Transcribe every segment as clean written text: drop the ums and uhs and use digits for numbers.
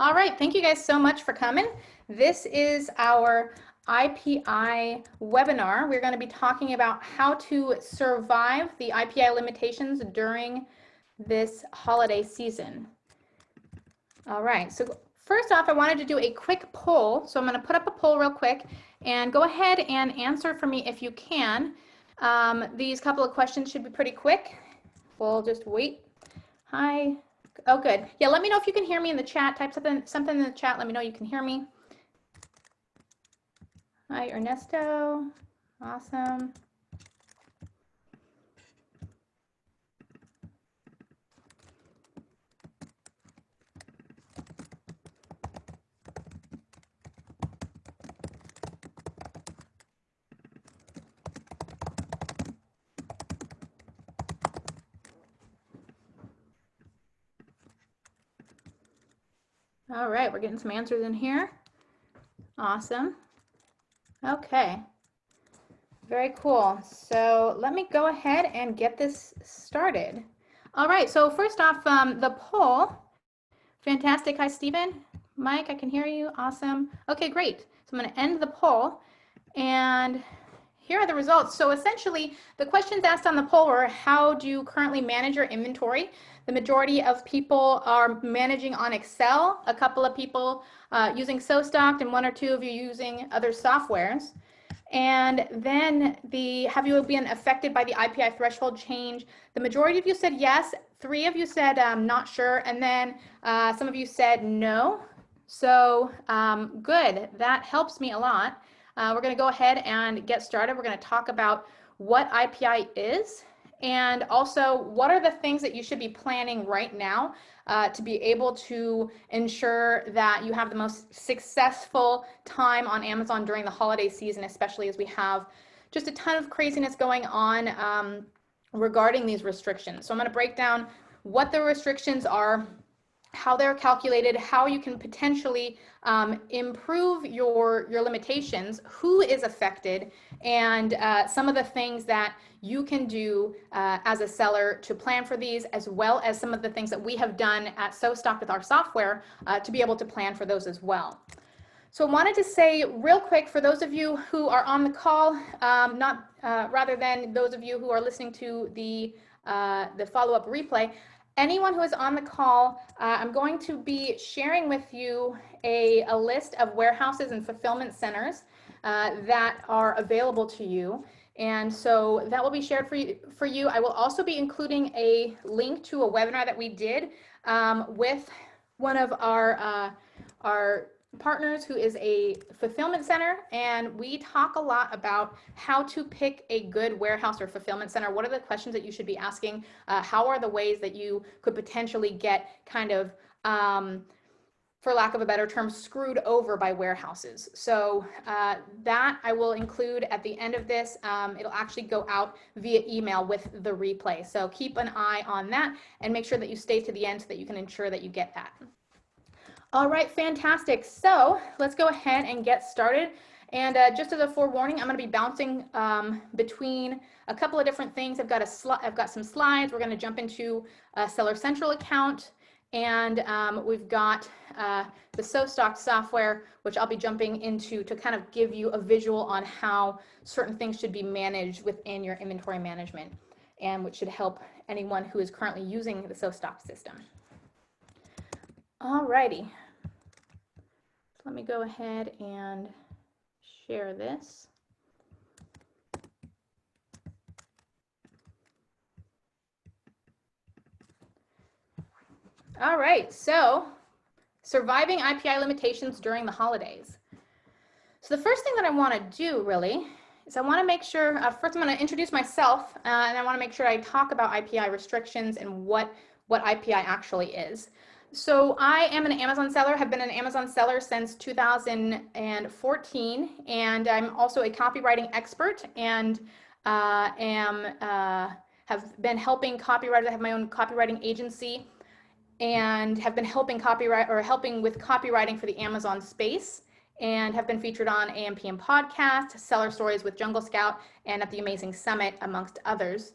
All right, thank you guys so much for coming. This is our IPI webinar. We're going to be talking about how to survive the IPI limitations during this holiday season. All right, so first off, I wanted to do a quick poll. So I'm going to put up a poll real quick and go ahead and answer for me if you can. These couple of questions should be pretty quick. We'll just wait. Hi. Oh, good. Yeah, let me know if you can hear me in the chat. Type something in the chat. Let me know you can hear me. Hi, Ernesto. Awesome. All right, we're getting some answers in here. Awesome. Okay. Very cool. So let me go ahead and get this started. All right, so first off, the poll. Fantastic. Hi, Stephen. Mike, I can hear you. Awesome. Okay, great. So I'm going to end the poll. And here are the results. So essentially, the questions asked on the poll were, how do you currently manage your inventory? The majority of people are managing on Excel, a couple of people using SoStock, and one or two of you using other softwares. And then have you been affected by the IPI threshold change? The majority of you said yes. 3 of you said not sure. And then some of you said no. So good. That helps me a lot. We're going to go ahead and get started. We're going to talk about what IPI is and also what are the things that you should be planning right now to be able to ensure that you have the most successful time on Amazon during the holiday season, especially as we have just a ton of craziness going on regarding these restrictions. So I'm going to break down what the restrictions are, how they're calculated, how you can potentially improve your limitations, who is affected, and some of the things that you can do as a seller to plan for these, as well as some of the things that we have done at SoStock with our software to be able to plan for those as well. So I wanted to say real quick, for those of you who are on the call, rather than those of you who are listening to the follow-up replay, anyone who is on the call, I'm going to be sharing with you a list of warehouses and fulfillment centers that are available to you. And so that will be shared for you. I will also be including a link to a webinar that we did with one of our partners who is a fulfillment center, and we talk a lot about how to pick a good warehouse or fulfillment center. What are the questions that you should be asking? How are the ways that you could potentially get kind of, for lack of a better term, screwed over by warehouses? So that I will include at the end of this. It'll actually go out via email with the replay. So keep an eye on that and make sure that you stay to the end so that you can ensure that you get that. All right, fantastic. So let's go ahead and get started. And just as a forewarning, I'm going to be bouncing between a couple of different things. I've got some slides. We're going to jump into a Seller Central account, and we've got the SoStock software, which I'll be jumping into to kind of give you a visual on how certain things should be managed within your inventory management, and which should help anyone who is currently using the SoStock system. All righty. Let me go ahead and share this. All right, so surviving IPI limitations during the holidays. So the first thing that I want to do really is I want to make sure, first I'm going to introduce myself, and I want to make sure I talk about IPI restrictions and what IPI actually is. So I am an Amazon seller, have been an Amazon seller since 2014, and I'm also a copywriting expert and have been helping copywriters. I have my own copywriting agency and have been helping with copywriting for the Amazon space, and have been featured on AMPM podcast, Seller Stories with Jungle Scout, and at the Amazing Summit, amongst others.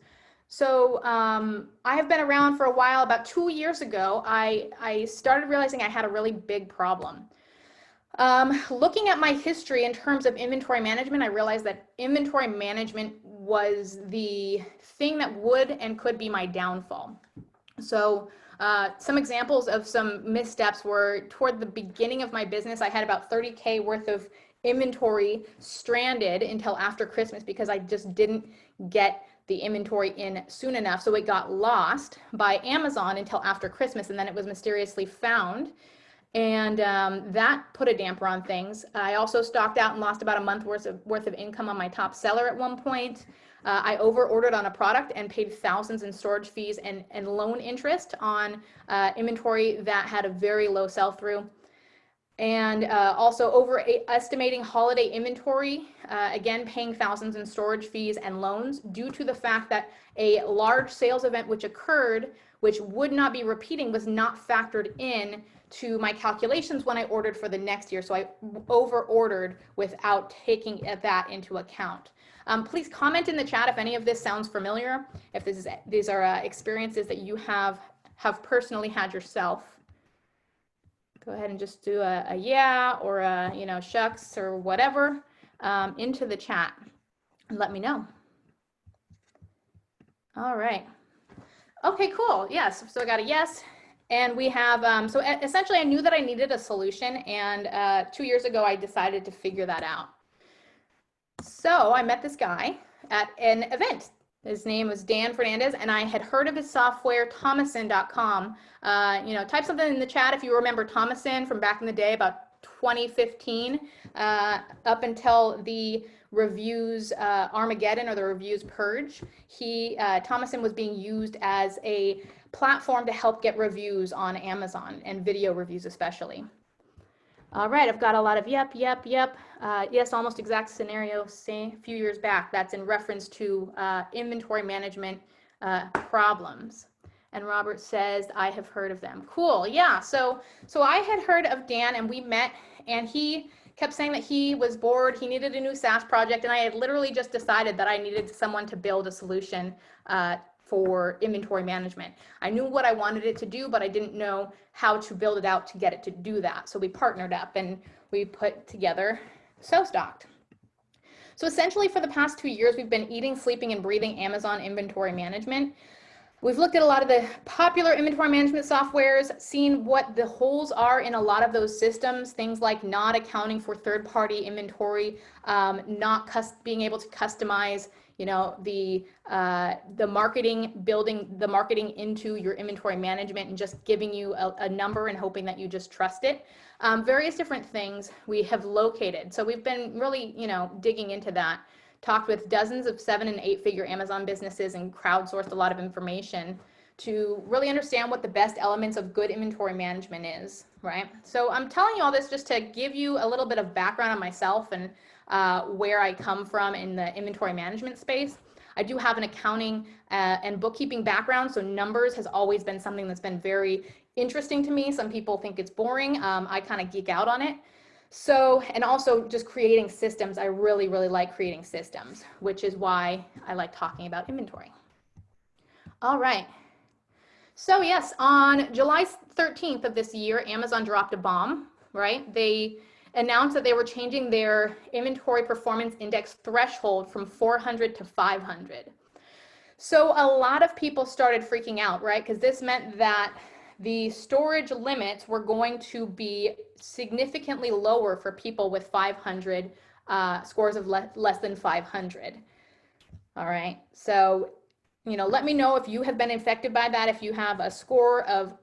So I have been around for a while. About 2 years ago, I started realizing I had a really big problem. Looking at my history in terms of inventory management, I realized that inventory management was the thing that would and could be my downfall. So some examples of some missteps were toward the beginning of my business, I had about 30K worth of inventory stranded until after Christmas because I just didn't get the inventory in soon enough. So it got lost by Amazon until after Christmas, and then it was mysteriously found. And that put a damper on things. I also stocked out and lost about a month worth of income on my top seller at one point. I over ordered on a product and paid thousands in storage fees and loan interest on inventory that had a very low sell through. And also overestimating holiday inventory, again, paying thousands in storage fees and loans due to the fact that a large sales event which occurred, which would not be repeating, was not factored in to my calculations when I ordered for the next year. So I over ordered without taking that into account. Please comment in the chat if any of this sounds familiar, if these are experiences that you have personally had yourself. Go ahead and just do a yeah or a, shucks or whatever into the chat and let me know. All right. Okay, cool. Yes. So I got a yes. And we have, so essentially I knew that I needed a solution, and 2 years ago I decided to figure that out. So I met this guy at an event. His name was Dan Fernandez, and I had heard of his software, Thomason.com. Type something in the chat if you remember Thomason from back in the day, about 2015, up until the reviews Armageddon or the reviews purge. Thomason was being used as a platform to help get reviews on Amazon, and video reviews especially. All right, I've got a lot of yep. Yes, almost exact scenario, a few years back. That's in reference to inventory management problems. And Robert says, I have heard of them. Cool, yeah. So I had heard of Dan, and we met, and he kept saying that he was bored, he needed a new SaaS project, and I had literally just decided that I needed someone to build a solution for inventory management. I knew what I wanted it to do, but I didn't know how to build it out to get it to do that. So we partnered up and we put together SoStocked. So essentially for the past 2 years, we've been eating, sleeping, and breathing Amazon inventory management. We've looked at a lot of the popular inventory management softwares, seen what the holes are in a lot of those systems, things like not accounting for third-party inventory, not being able to customize the marketing, building the marketing into your inventory management and just giving you a number and hoping that you just trust it. Various different things we have located. So we've been really, digging into that, talked with dozens of 7- and 8-figure Amazon businesses and crowdsourced a lot of information to really understand what the best elements of good inventory management is, right? So I'm telling you all this just to give you a little bit of background on myself and where I come from in the inventory management space. I do have an accounting and bookkeeping background, so numbers has always been something that's been very interesting to me. Some people think it's boring. I kind of geek out on it. So, and also just creating systems. I really, really like creating systems, which is why I like talking about inventory. All right. So yes, on July 13th of this year, Amazon dropped a bomb, right? They announced that they were changing their inventory performance index threshold from 400 to 500. So a lot of people started freaking out, right? Because this meant that the storage limits were going to be significantly lower for people with 500 scores of less than 500. All right, so let me know if you have been affected by that. If you have a score of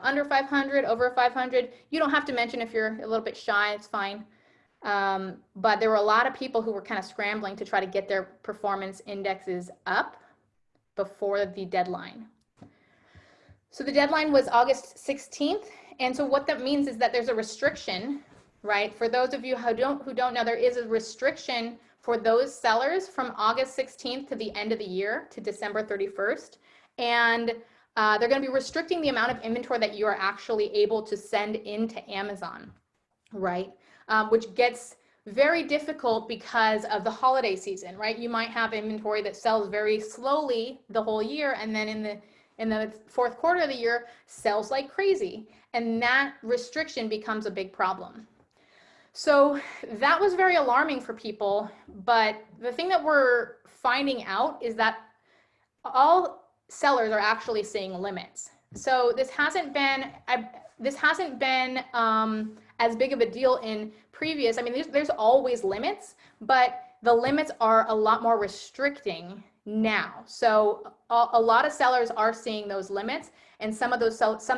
under 500, over 500, you don't have to mention if you're a little bit shy, it's fine. But there were a lot of people who were kind of scrambling to try to get their performance indexes up before the deadline. So the deadline was August 16th. And so what that means is that there's a restriction, right? For those of you who don't know, there is a restriction for those sellers from August 16th to the end of the year, to December 31st. And they're going to be restricting the amount of inventory that you are actually able to send into Amazon, right? Which gets very difficult because of the holiday season, right? You might have inventory that sells very slowly the whole year, and then in the fourth quarter of the year sells like crazy, and that restriction becomes a big problem. So that was very alarming for people, but the thing that we're finding out is that all sellers are actually seeing limits. So this hasn't been as big of a deal in previous. I mean, there's always limits, but the limits are a lot more restricting now. So a lot of sellers are seeing those limits, and some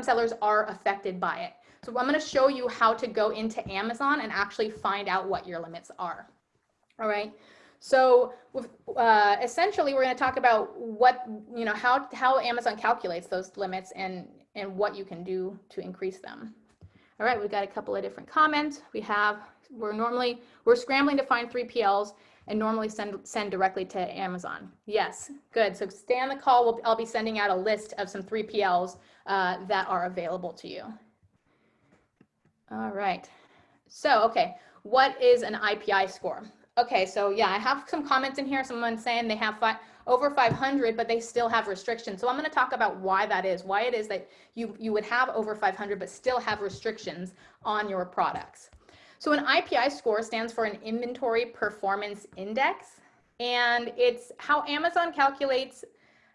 sellers are affected by it. So I'm going to show you how to go into Amazon and actually find out what your limits are. All right. So essentially, we're going to talk about how Amazon calculates those limits and what you can do to increase them. All right, we've got a couple of different comments. We're scrambling to find 3PLs and normally send directly to Amazon. Yes, good. So stay on the call. I'll be sending out a list of some 3PLs that are available to you. All right. So, okay, what is an IPI score? Okay, so yeah, I have some comments in here. Someone saying they have over 500, but they still have restrictions. So I'm going to talk about why that is, why it is that you would have over 500, but still have restrictions on your products. So an IPI score stands for an Inventory Performance Index, and it's how Amazon calculates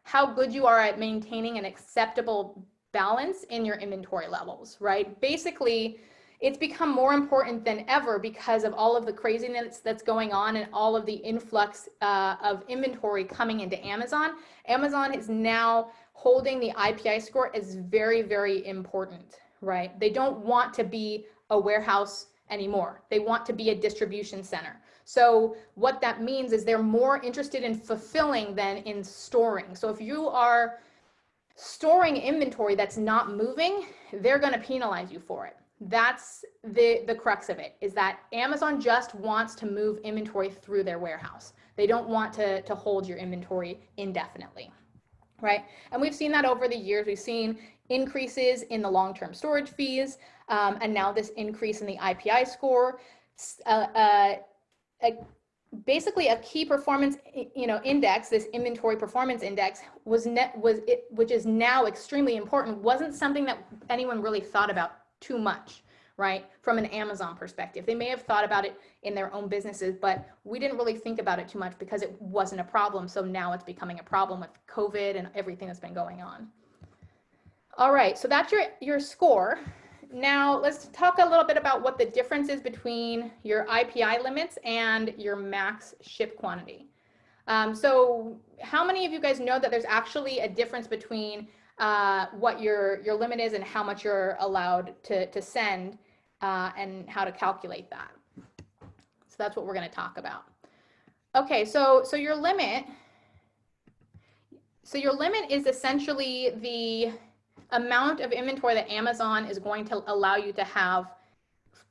how good you are at maintaining an acceptable balance in your inventory levels, right? Basically, it's become more important than ever because of all of the craziness that's going on and all of the influx of inventory coming into Amazon. Amazon is now holding the IPI score as very, very important, right? They don't want to be a warehouse anymore. They want to be a distribution center. So what that means is they're more interested in fulfilling than in storing. So if you are storing inventory that's not moving, they're going to penalize you for it. That's the crux of it, is that Amazon just wants to move inventory through their warehouse. They don't want to hold your inventory indefinitely, right? And we've seen that over the years. We've seen increases in the long-term storage fees, and now this increase in the IPI score. Basically a key performance index, this inventory performance index, which is now extremely important, wasn't something that anyone really thought about too much, right? From an Amazon perspective. They may have thought about it in their own businesses, but we didn't really think about it too much because it wasn't a problem. So now it's becoming a problem with COVID and everything that's been going on. All right, so that's your score. Now let's talk a little bit about what the difference is between your IPI limits and your max ship quantity. So how many of you guys know that there's actually a difference between what your limit is and how much you're allowed to send and how to calculate that? So that's what we're going to talk about. Okay, so your limit is essentially the amount of inventory that Amazon is going to allow you to have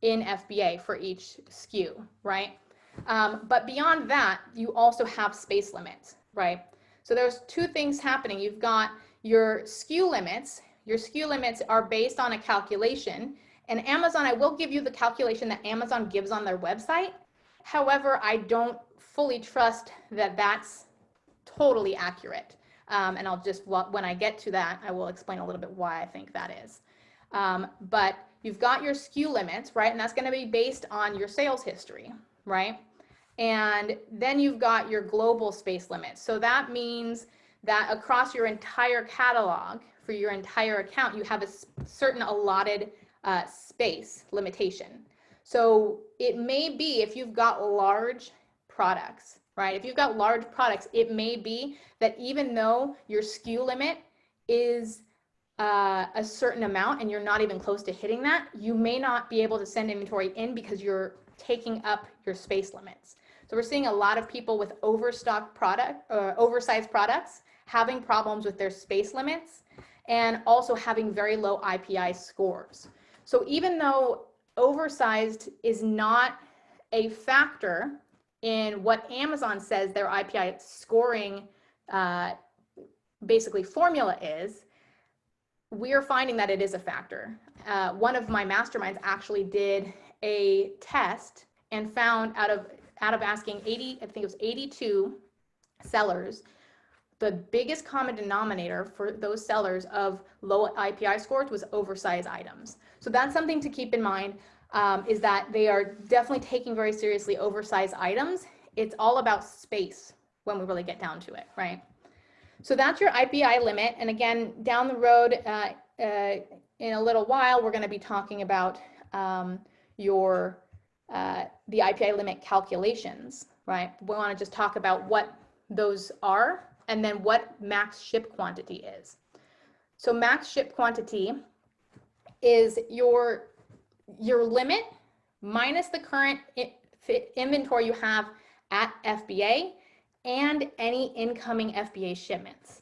in FBA for each SKU, right? But beyond that, you also have space limits, right? So there's two things happening. You've got your SKU limits. Your SKU limits are based on a calculation, and Amazon, I will give you the calculation that Amazon gives on their website. However, I don't fully trust that that's totally accurate. And I'll just, when I get to that, I will explain a little bit why I think that is. But you've got your SKU limits, right? And that's going to be based on your sales history, right? And then you've got your global space limits. So that means that across your entire catalog for your entire account, you have a certain allotted space limitation. So it may be, if you've got large products, right? If you've got large products, it may be that even though your SKU limit is a certain amount and you're not even close to hitting that, you may not be able to send inventory in because you're taking up your space limits. So we're seeing a lot of people with oversized products having problems with their space limits and also having very low IPI scores. So even though oversized is not a factor in what Amazon says their IPI scoring basically formula is, we're finding that it is a factor. One of my masterminds actually did a test and found out of asking 80, I think it was 82 sellers, the biggest common denominator for those sellers of low IPI scores was oversized items. So that's something to keep in mind, is that they are definitely taking very seriously oversized items. It's all about space when we really get down to it, right? So that's your IPI limit. And again, down the road, in a little while, we're going to be talking about the IPI limit calculations, right? We want to just talk about what those are and then what max ship quantity is. So max ship quantity is your limit minus the current inventory you have at FBA and any incoming FBA shipments.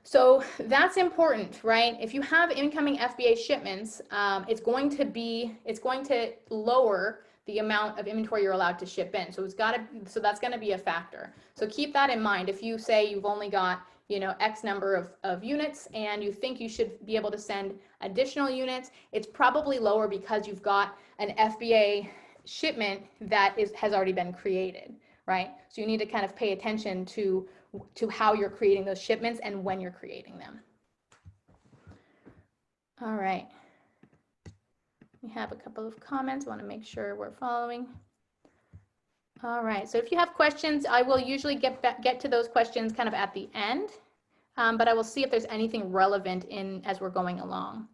So that's important, right? If you have incoming FBA shipments, it's going to lower the amount of inventory you're allowed to ship in. So that's going to be a factor. So keep that in mind. If you say you've only got, X number of units and you think you should be able to send additional units, it's probably lower because you've got an FBA shipment that has already been created, right? So you need to kind of pay attention to how you're creating those shipments and when you're creating them. All right. We have a couple of comments. I want to make sure we're following. All right. So if you have questions, I will usually get to those questions kind of at the end, but I will see if there's anything relevant as we're going along.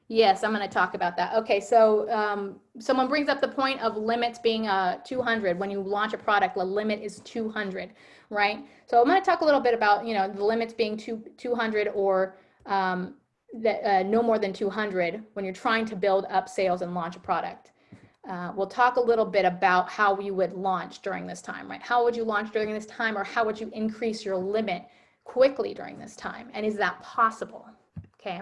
Yes, I'm going to talk about that. Okay, so someone brings up the point of limits being 200. When you launch a product, the limit is 200, right? So I'm going to talk a little bit about, the limits being 200 or no more than 200 when you're trying to build up sales and launch a product. We'll talk a little bit about how you would launch during this time, right? How would you launch during this time, or how would you increase your limit quickly during this time? And is that possible? Okay.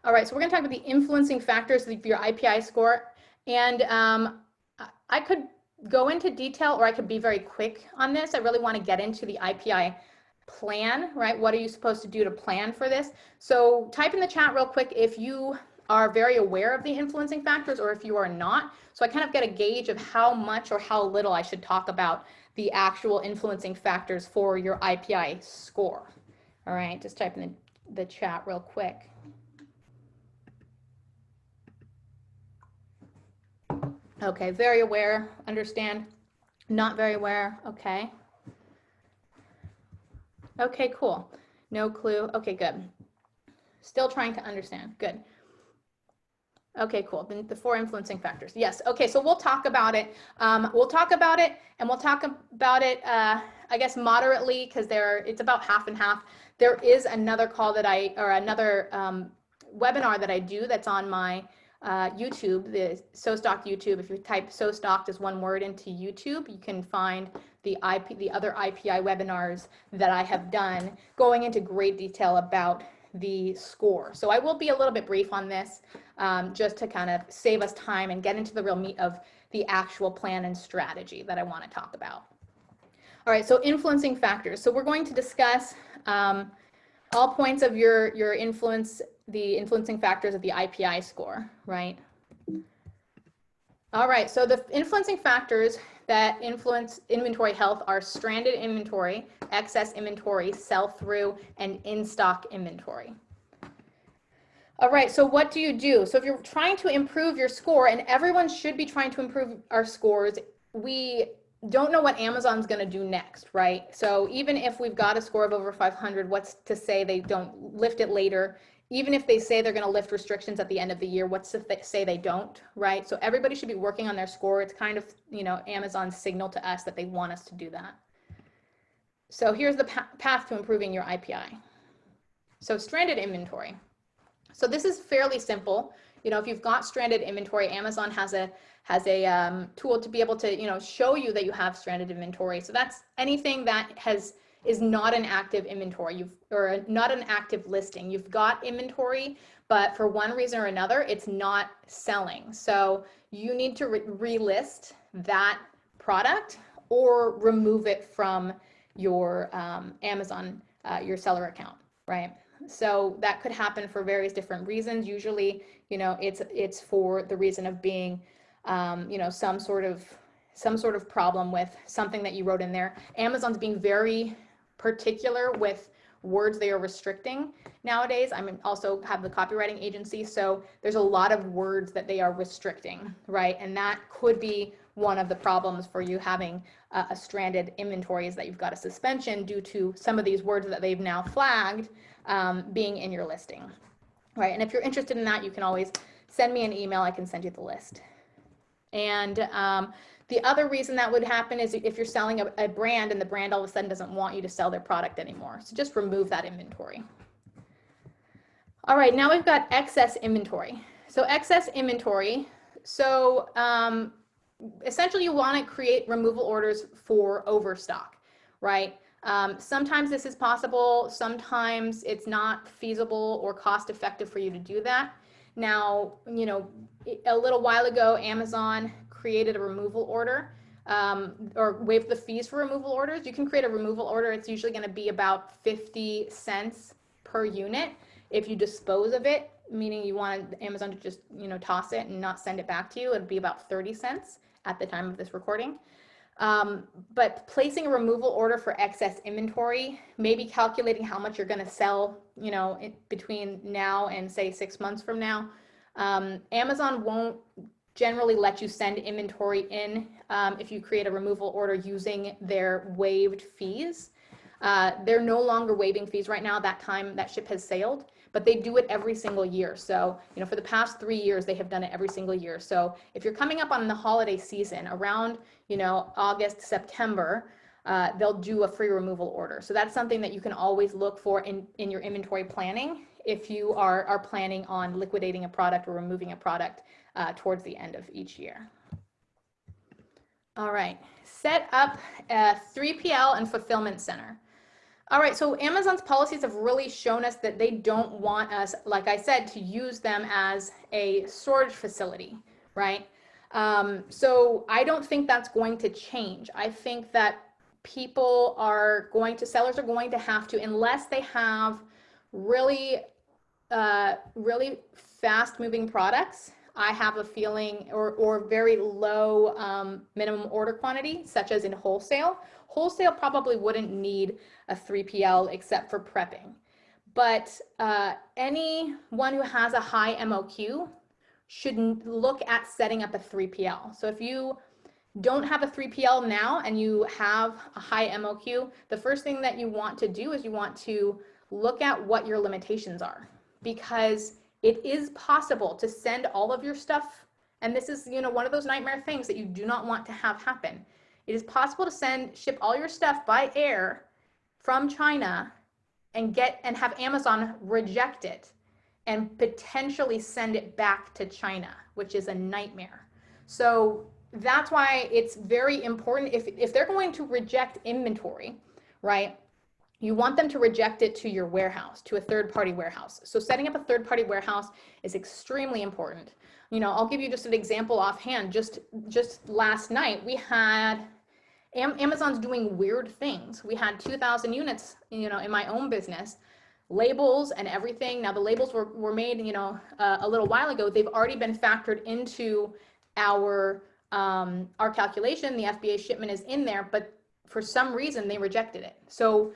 All right, so we're going to talk about the influencing factors of your IPI score. And I could go into detail, or I could be very quick on this. I really want to get into the IPI plan, right? What are you supposed to do to plan for this? So type in the chat real quick if you are very aware of the influencing factors or if you are not. So I kind of get a gauge of how much or how little I should talk about the actual influencing factors for your IPI score. All right, just type in the chat real quick. Okay, very aware, understand, not very aware, okay. Okay, cool, no clue, okay, good. Still trying to understand, good. Okay, cool, the 4 influencing factors, yes, okay, so we'll talk about it. And we'll talk about it, I guess moderately, because it's about half and half. There is another call another webinar that I do that's on my YouTube, the SoStock YouTube. If you type SoStock as one word into YouTube, you can find the other IPI webinars that I have done going into great detail about the score. So I will be a little bit brief on this, just to kind of save us time and get into the real meat of the actual plan and strategy that I want to talk about. All right, so influencing factors. So we're going to discuss all points of your influence, the influencing factors of the IPI score, right? All right, so the influencing factors that influence inventory health are stranded inventory, excess inventory, sell-through, and in-stock inventory. All right, so what do you do? So if you're trying to improve your score, and everyone should be trying to improve our scores, we don't know what Amazon's going to do next, right? So even if we've got a score of over 500, what's to say they don't lift it later? Even if they say they're going to lift restrictions at the end of the year, what's to say they don't, right? So everybody should be working on their score. It's kind of, Amazon's signal to us that they want us to do that. So here's the path to improving your IPI. So stranded inventory. So this is fairly simple. If you've got stranded inventory, Amazon has a tool to be able to, show you that you have stranded inventory. So that's anything that is not an active inventory, or not an active listing. You've got inventory, but for one reason or another, it's not selling. So you need to relist that product or remove it from your Amazon, your seller account, right? So that could happen for various different reasons. Usually, you know, it's for the reason of being, you know, some sort of problem with something that you wrote in there. Amazon's being very particular with words they are restricting nowadays. I also have the copywriting agency, so there's a lot of words that they are restricting, right? And that could be one of the problems for you having a stranded inventory, is that you've got a suspension due to some of these words that they've now flagged being in your listing, right? And if you're interested in that, you can always send me an email. I can send you the list. And the other reason that would happen is if you're selling a brand and the brand all of a sudden doesn't want you to sell their product anymore. So just remove that inventory. All right, now we've got excess inventory. So excess inventory, so essentially you want to create removal orders for overstock, right? Sometimes this is possible, sometimes it's not feasible or cost effective for you to do that. Now, you know, a little while ago, Amazon created a removal order or waived the fees for removal orders. You can create a removal order. It's usually going to be about 50 cents per unit. If you dispose of it, meaning you want Amazon to just, you know, toss it and not send it back to you, it'd be about 30 cents at the time of this recording. But placing a removal order for excess inventory, maybe calculating how much you're going to sell, you know, between now and say 6 months from now. Amazon won't generally let you send inventory in if you create a removal order using their waived fees. They're no longer waiving fees right now. That ship has sailed, but they do it every single year. So, you know, for the past 3 years, they have done it every single year. So if you're coming up on the holiday season around, you know, August, September, they'll do a free removal order. So that's something that you can always look for in your inventory planning if you are planning on liquidating a product or removing a product towards the end of each year. All right, set up a 3PL and fulfillment center. All right, so Amazon's policies have really shown us that they don't want us, like I said, to use them as a storage facility, right? So I don't think that's going to change. I think that sellers are going to have to, unless they have really, really fast moving products, I have a feeling, or very low minimum order quantity, such as in wholesale. Wholesale probably wouldn't need a 3PL except for prepping. But anyone who has a high MOQ should look at setting up a 3PL. So if you don't have a 3PL now and you have a high MOQ, the first thing that you want to do is you want to look at what your limitations are, because it is possible to send all of your stuff, and this is, you know, one of those nightmare things that you do not want to have happen. It is possible to ship all your stuff by air from China and have Amazon reject it and potentially send it back to China, which is a nightmare. So that's why it's very important, if they're going to reject inventory, right? You want them to reject it to your warehouse, to a third-party warehouse. So setting up a third-party warehouse is extremely important. You know, I'll give you just an example offhand. Just last night, we had Amazon's doing weird things. We had 2,000 units, you know, in my own business, labels and everything. Now the labels were made, you know, a little while ago. They've already been factored into our calculation. The FBA shipment is in there, but for some reason they rejected it. So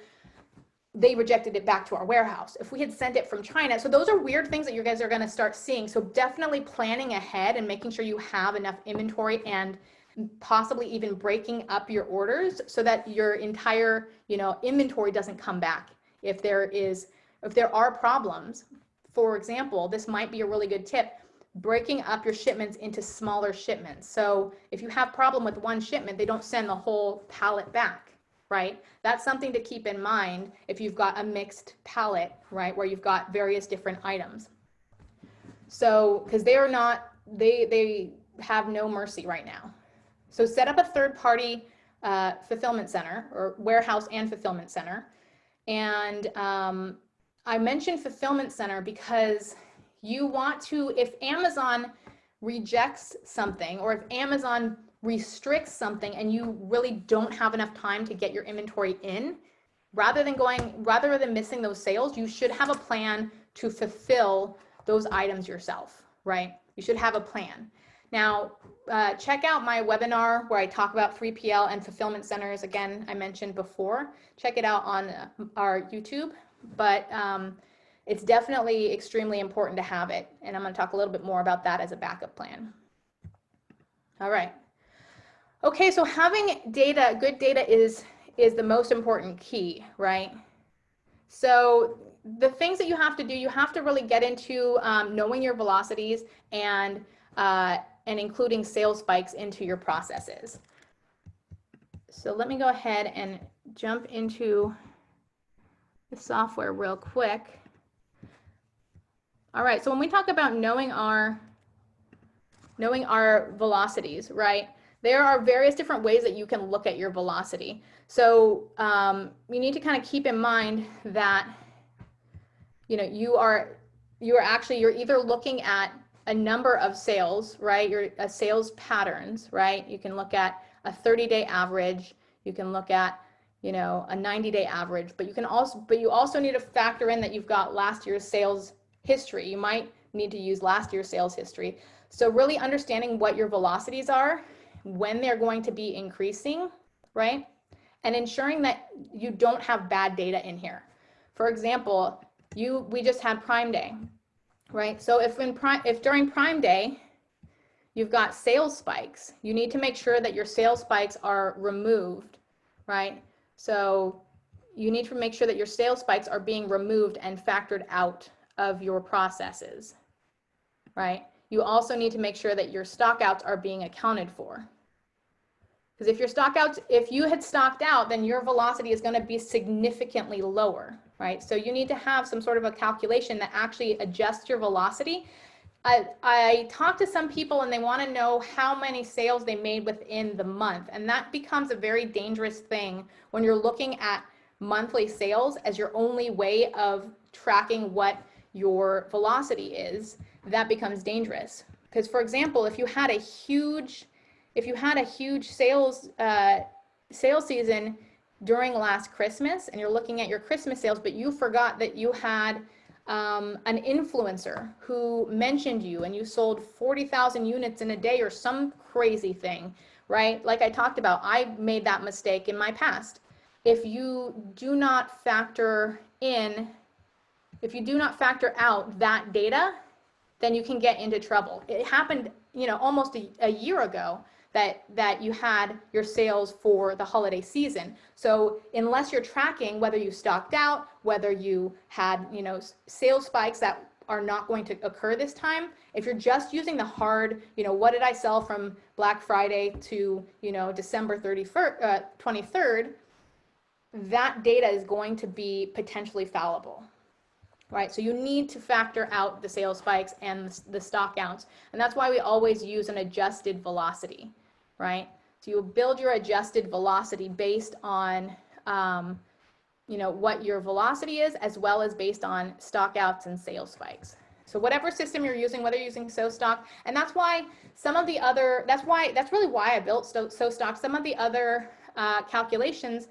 they rejected it back to our warehouse. If we had sent it from China, so those are weird things that you guys are going to start seeing. So definitely planning ahead and making sure you have enough inventory, and possibly even breaking up your orders so that your entire, you know, inventory doesn't come back. If there are problems, for example, this might be a really good tip, breaking up your shipments into smaller shipments. So if you have problem with one shipment, they don't send the whole pallet back, right? That's something to keep in mind if you've got a mixed pallet, right, where you've got various different items. So, because they have no mercy right now. So set up a third-party fulfillment center, or warehouse and fulfillment center. And I mentioned fulfillment center because you want to, if Amazon rejects something, or if Amazon restricts something and you really don't have enough time to get your inventory in, rather than missing those sales, you should have a plan to fulfill those items yourself, right? You should have a plan. Now, check out my webinar where I talk about 3PL and fulfillment centers. Again, I mentioned before. Check it out on our YouTube, but it's definitely extremely important to have it. And I'm going to talk a little bit more about that as a backup plan. All right. Okay, so having data, good data is the most important key, right? So the things that you have to do, you have to really get into knowing your velocities and including sales spikes into your processes. So let me go ahead and jump into the software real quick. All right, so when we talk about knowing our velocities, right? There are various different ways that you can look at your velocity. So you need to kind of keep in mind that you're either looking at a number of sales, right? Your sales patterns, right? You can look at a 30-day average. You can look at a 90-day average, but you also need to factor in that you've got last year's sales history. You might need to use last year's sales history. So really understanding what your velocities are, when they're going to be increasing, right? And ensuring that you don't have bad data in here. For example, we just had Prime Day, right? So if during Prime Day, you've got sales spikes, you need to make sure that your sales spikes are removed, right? So you need to make sure that your sales spikes are being removed and factored out of your processes, right? You also need to make sure that your stockouts are being accounted for. Because if you had stocked out, then your velocity is going to be significantly lower, right? So you need to have some sort of a calculation that actually adjusts your velocity. I talked to some people and they want to know how many sales they made within the month. And that becomes a very dangerous thing when you're looking at monthly sales as your only way of tracking what your velocity is. That becomes dangerous. Because for example, if you had a huge sales season during last Christmas and you're looking at your Christmas sales, but you forgot that you had an influencer who mentioned you and you sold 40,000 units in a day or some crazy thing, right? Like I talked about, I made that mistake in my past. If you do not factor out that data, then you can get into trouble. It happened, almost a year ago that you had your sales for the holiday season. So unless you're tracking whether you stocked out, whether you had, sales spikes that are not going to occur this time, if you're just using the hard, what did I sell from Black Friday to, December 23rd, that data is going to be potentially fallible. Right, so you need to factor out the sales spikes and the stock counts, and that's why we always use an adjusted velocity, right? So you build your adjusted velocity based on, what your velocity is, as well as based on stock outs and sales spikes. So whatever system you're using, whether you're using SoStock, and that's really why I built SoStock. Some of the other calculations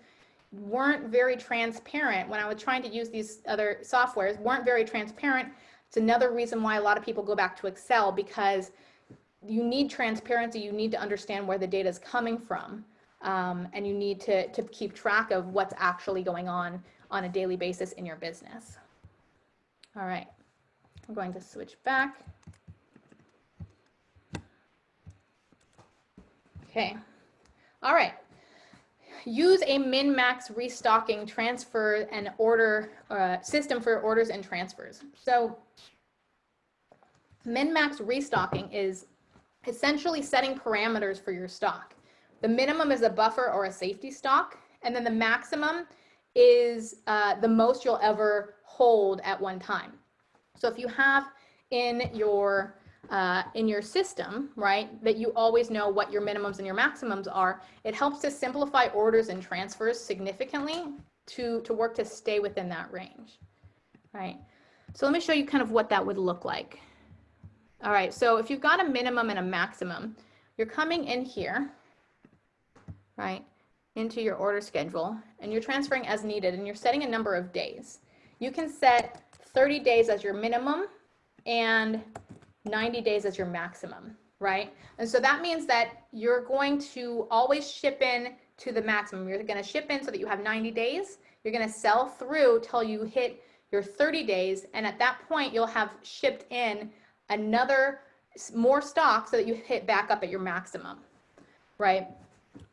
weren't very transparent when I was trying to use these other softwares, weren't very transparent. It's another reason why a lot of people go back to Excel, because you need transparency. You need to understand where the data is coming from, and you need to keep track of what's actually going on a daily basis in your business. All right, I'm going to switch back. Okay, all right. Use a min-max restocking transfer and order system for orders and transfers. So min-max restocking is essentially setting parameters for your stock. The minimum is a buffer or a safety stock, and then the maximum is the most you'll ever hold at one time. So if you have in your system, right, that you always know what your minimums and your maximums are, it helps to simplify orders and transfers significantly to work to stay within that range, right? So let me show you kind of what that would look like. All right, so if you've got a minimum and a maximum, you're coming in here, right, into your order schedule and you're transferring as needed and you're setting a number of days, you can set 30 days as your minimum and 90 days as your maximum, right? And so that means that you're going to always ship in to the maximum. You're going to ship in so that you have 90 days. You're going to sell through till you hit your 30 days. And at that point, you'll have shipped in another more stock so that you hit back up at your maximum, right?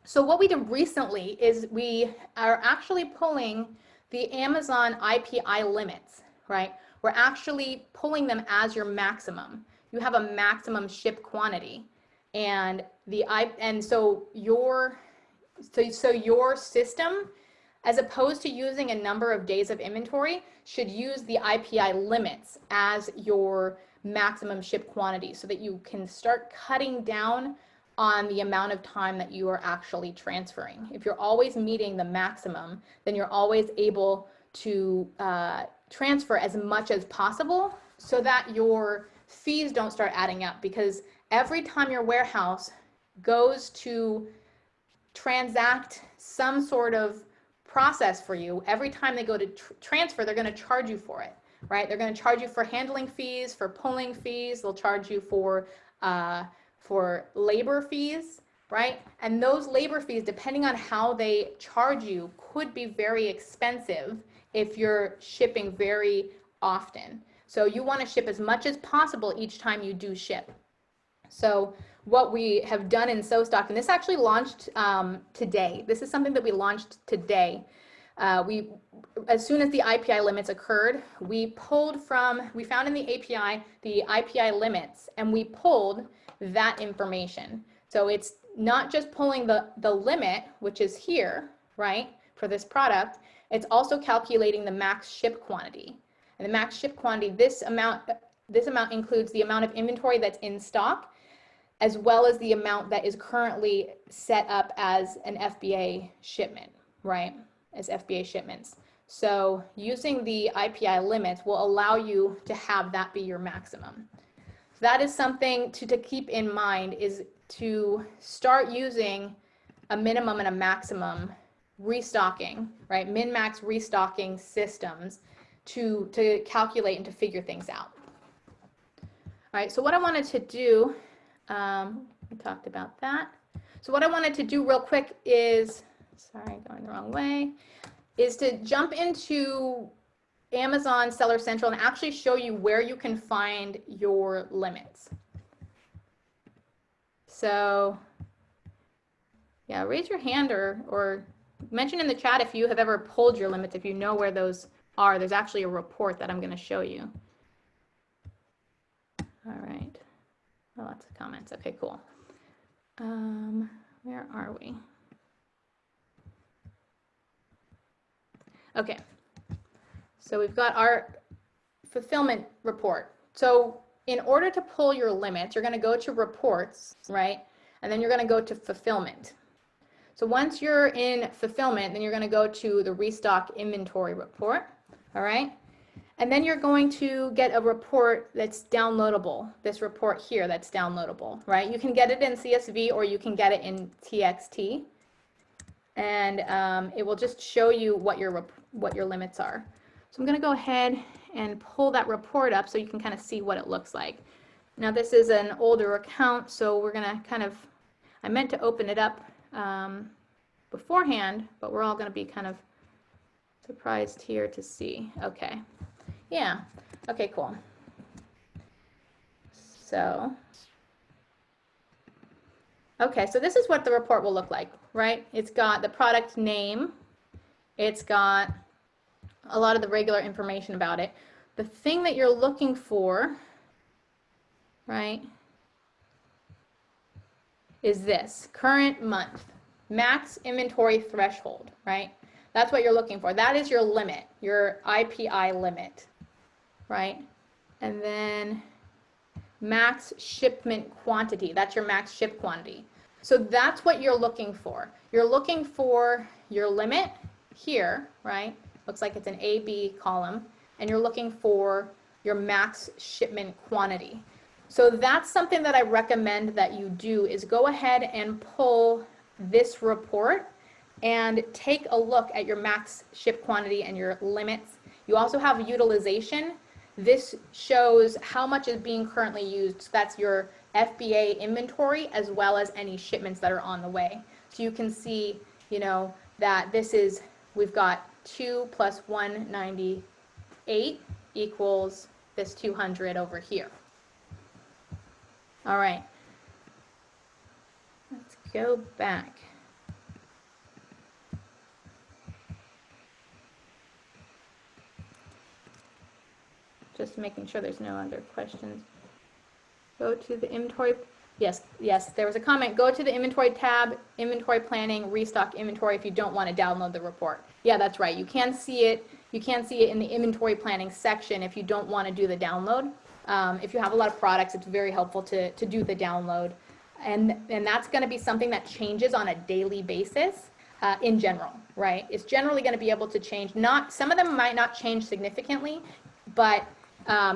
So what we did recently is we are actually pulling the Amazon IPI limits, right? We're actually pulling them as your maximum. You have a maximum ship quantity, and so your system, as opposed to using a number of days of inventory, should use the IPI limits as your maximum ship quantity so that you can start cutting down on the amount of time that you are actually transferring. If you're always meeting the maximum, then you're always able to transfer as much as possible so that your fees don't start adding up, because every time your warehouse goes to transact some sort of process for you, every time they go to transfer, they're going to charge you for it, right? They're going to charge you for handling fees, for pulling fees. They'll charge you for labor fees, right? And those labor fees, depending on how they charge you, could be very expensive if you're shipping very often. So you want to ship as much as possible each time you do ship. So what we have done in SoStock, and this actually launched today. This is something that we launched today. As soon as the IPI limits occurred, we found in the API the IPI limits, and we pulled that information. So it's not just pulling the limit, which is here, right, for this product, it's also calculating the max ship quantity. And the max ship quantity, this amount includes the amount of inventory that's in stock, as well as the amount that is currently set up as an FBA shipment, right, as FBA shipments. So using the IPI limits will allow you to have that be your maximum. So that is something to keep in mind, is to start using a minimum and a maximum restocking, right, min-max restocking systems to calculate and to figure things out. All right, so what I wanted to do, we talked about that. So what I wanted to do real quick is, sorry, going the wrong way, is to jump into Amazon Seller Central and actually show you where you can find your limits. So yeah, raise your hand or mention in the chat if you have ever pulled your limits, if you know where those are. There's actually a report that I'm going to show you. All right. Oh, lots of comments. Okay, cool. Where are we? Okay. So we've got our fulfillment report. So in order to pull your limits, you're going to go to reports, right? And then you're going to go to fulfillment. So once you're in fulfillment, then you're going to go to the restock inventory report. All right. And then you're going to get a report that's downloadable, this report here that's downloadable, right? You can get it in CSV or you can get it in TXT. And it will just show you what your limits are. So I'm going to go ahead and pull that report up so you can kind of see what it looks like. Now this is an older account, so we're going to I meant to open it up beforehand, but we're all going to be kind of surprised here to see. Okay. Yeah. Okay, cool. So, okay, so this is what the report will look like, right? It's got the product name. It's got a lot of the regular information about it. The thing that you're looking for, right, is this current month, max inventory threshold, right? That's what you're looking for. That is your limit, your IPI limit, right? And then max shipment quantity, that's your max ship quantity. So that's what you're looking for. You're looking for your limit here, right? Looks like it's an A-B column, and you're looking for your max shipment quantity. So that's something that I recommend that you do, is go ahead and pull this report and take a look at your max ship quantity and your limits. You also have utilization. This shows how much is being currently used. So that's your FBA inventory as well as any shipments that are on the way. So you can see, that this is, we've got 2 plus 198 equals this 200 over here. All right, let's go back. Just making sure there's no other questions. Go to the inventory. Yes, there was a comment. Go to the inventory tab, inventory planning, restock inventory if you don't want to download the report. Yeah, that's right. You can see it. You can see it in the inventory planning section if you don't want to do the download. If you have a lot of products, it's very helpful to do the download. And that's going to be something that changes on a daily basis in general, right? It's generally going to be able to change. Some of them might not change significantly, but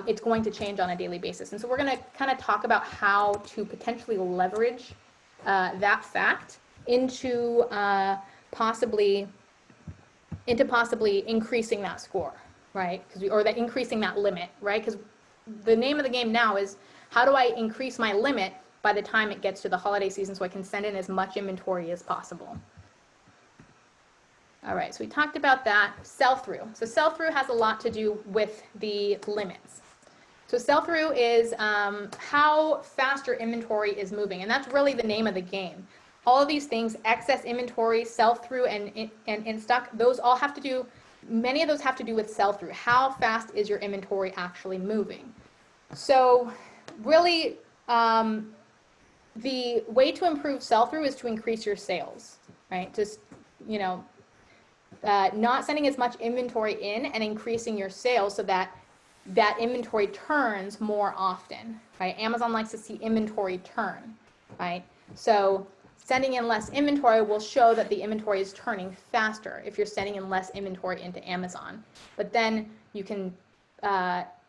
it's going to change on a daily basis. And so we're going to kind of talk about how to potentially leverage that fact into possibly increasing that score, right? Or that increasing that limit, right? Because the name of the game now is, how do I increase my limit by the time it gets to the holiday season so I can send in as much inventory as possible? All right, so we talked about that. Sell-through. So sell-through has a lot to do with the limits. So sell-through is how fast your inventory is moving, and that's really the name of the game. All of these things, excess inventory, sell-through, and in stock, those all have to do, many of those have to do with sell-through. How fast is your inventory actually moving? So really, the way to improve sell-through is to increase your sales, right? Just, not sending as much inventory in and increasing your sales so that that inventory turns more often, right? Amazon likes to see inventory turn, right? So sending in less inventory will show that the inventory is turning faster if you're sending in less inventory into Amazon. But then you can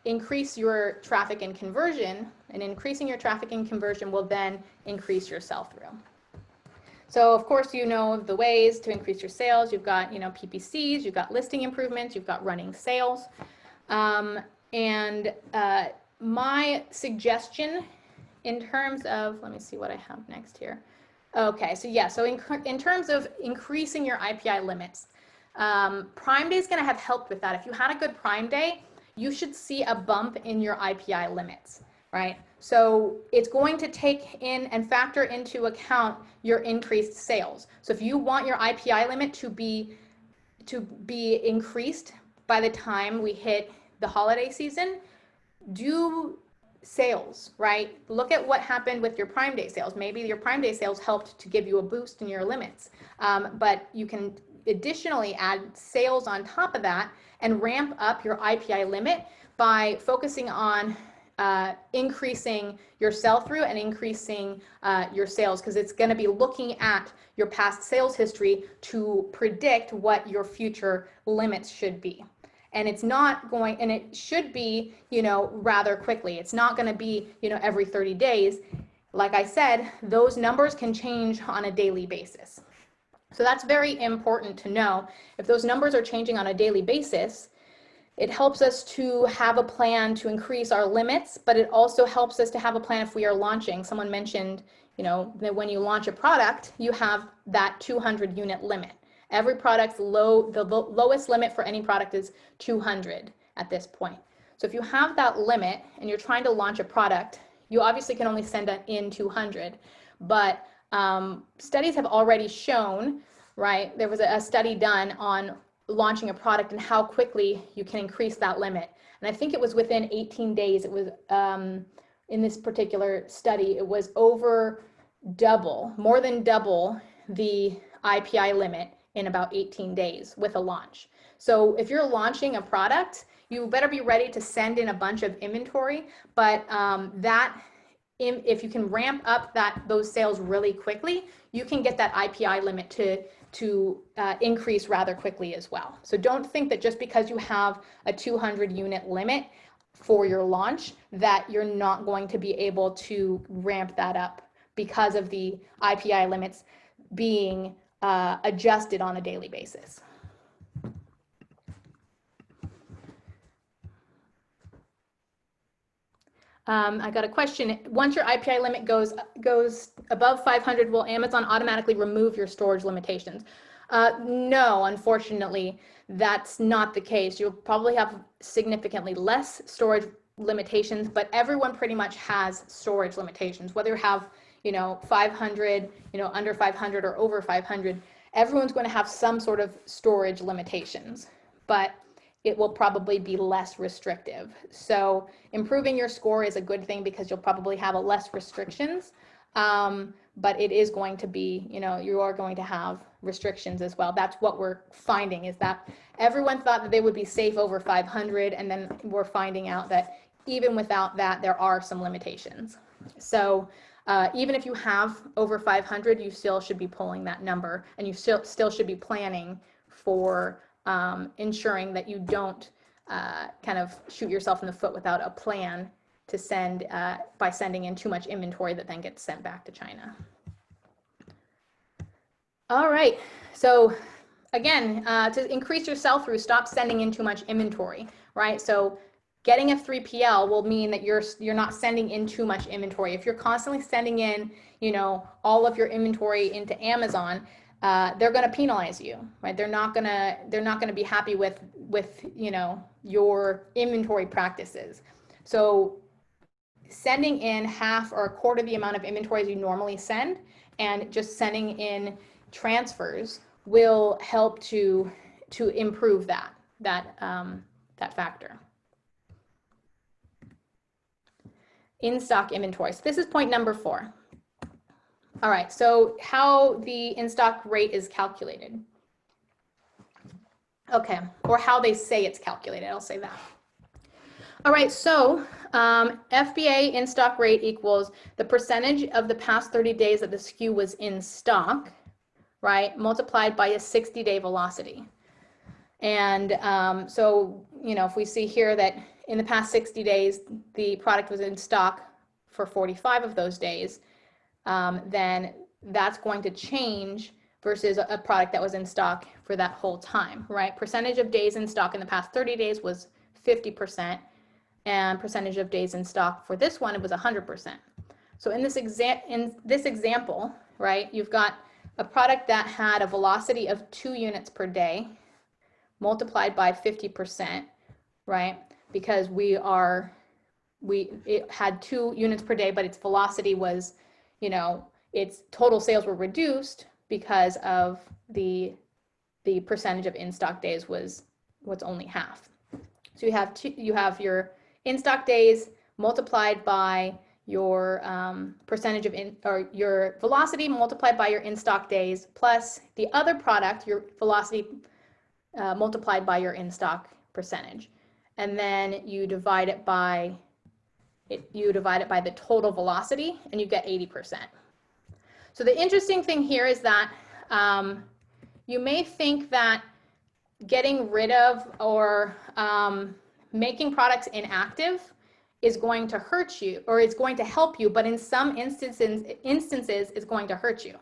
increase your traffic and conversion, and increasing your traffic and conversion will then increase your sell-through. So of course, the ways to increase your sales. You've got, PPCs, you've got listing improvements, you've got running sales. My suggestion in terms of, let me see what I have next here. Okay, so yeah, so in terms of increasing your IPI limits, Prime Day is going to have helped with that. If you had a good Prime Day, you should see a bump in your IPI limits, right? So it's going to take in and factor into account your increased sales. So if you want your IPI limit to be increased by the time we hit the holiday season, do sales, right? Look at what happened with your Prime Day sales. Maybe your Prime Day sales helped to give you a boost in your limits, but you can additionally add sales on top of that and ramp up your IPI limit by focusing on increasing your sell-through and increasing your sales, because it's going to be looking at your past sales history to predict what your future limits should be. And it's not going, and it should be, rather quickly. It's not going to be, every 30 days. Like I said, those numbers can change on a daily basis. So that's very important to know. If those numbers are changing on a daily basis, it helps us to have a plan to increase our limits, but it also helps us to have a plan if we are launching. Someone mentioned, that when you launch a product, you have that 200 unit limit. Every product's the lowest limit for any product is 200 at this point. So if you have that limit and you're trying to launch a product, you obviously can only send in 200, but studies have already shown, right? There was a study done on launching a product and how quickly you can increase that limit. And I think it was within 18 days. It was, in this particular study, it was more than double the IPI limit in about 18 days with a launch. So if you're launching a product, you better be ready to send in a bunch of inventory, but if you can ramp up those sales really quickly, you can get that IPI limit to increase rather quickly as well. So don't think that just because you have a 200 unit limit for your launch that you're not going to be able to ramp that up because of the IPI limits being adjusted on a daily basis. I got a question. Once your IPI limit goes above 500, will Amazon automatically remove your storage limitations? No, unfortunately, that's not the case. You'll probably have significantly less storage limitations, but everyone pretty much has storage limitations. Whether you have, 500, under 500 or over 500, everyone's going to have some sort of storage limitations. But it will probably be less restrictive. So improving your score is a good thing because you'll probably have less restrictions, but it is going to be, you are going to have restrictions as well. That's what we're finding, is that everyone thought that they would be safe over 500, and then we're finding out that even without that, there are some limitations. So even if you have over 500, you still should be pulling that number, and you still should be planning for ensuring that you don't kind of shoot yourself in the foot without a plan to send by sending in too much inventory that then gets sent back to China. All right, so again, to increase your sell-through, stop sending in too much inventory, right? So getting a 3PL will mean that you're not sending in too much inventory. If you're constantly sending in, all of your inventory into Amazon, they're going to penalize you, right? They're not going to be happy with your inventory practices. So sending in half or a quarter the amount of inventory as you normally send, and just sending in transfers will help to improve that factor. In-stock inventory. So this is point number 4. All right, so how the in-stock rate is calculated. Okay, or how they say it's calculated, I'll say that. All right, so FBA in-stock rate equals the percentage of the past 30 days that the SKU was in stock, right, multiplied by a 60-day velocity. And so, if we see here that in the past 60 days, the product was in stock for 45 of those days, then that's going to change versus a product that was in stock for that whole time, right? Percentage of days in stock in the past 30 days was 50%, and percentage of days in stock for this one, it was 100%. So in this example, right, you've got a product that had a velocity of 2 units per day multiplied by 50%, right? Because it had 2 units per day, but its velocity was, its total sales were reduced because of the percentage of in-stock days was only half. So you have your in-stock days multiplied by your percentage of your velocity multiplied by your in-stock days, plus the other product, your velocity multiplied by your in-stock percentage, and then you divide it by the total velocity, and you get 80%. So the interesting thing here is that you may think that getting rid of or making products inactive is going to hurt you, or it's going to help you, but in some instances it's going to hurt you.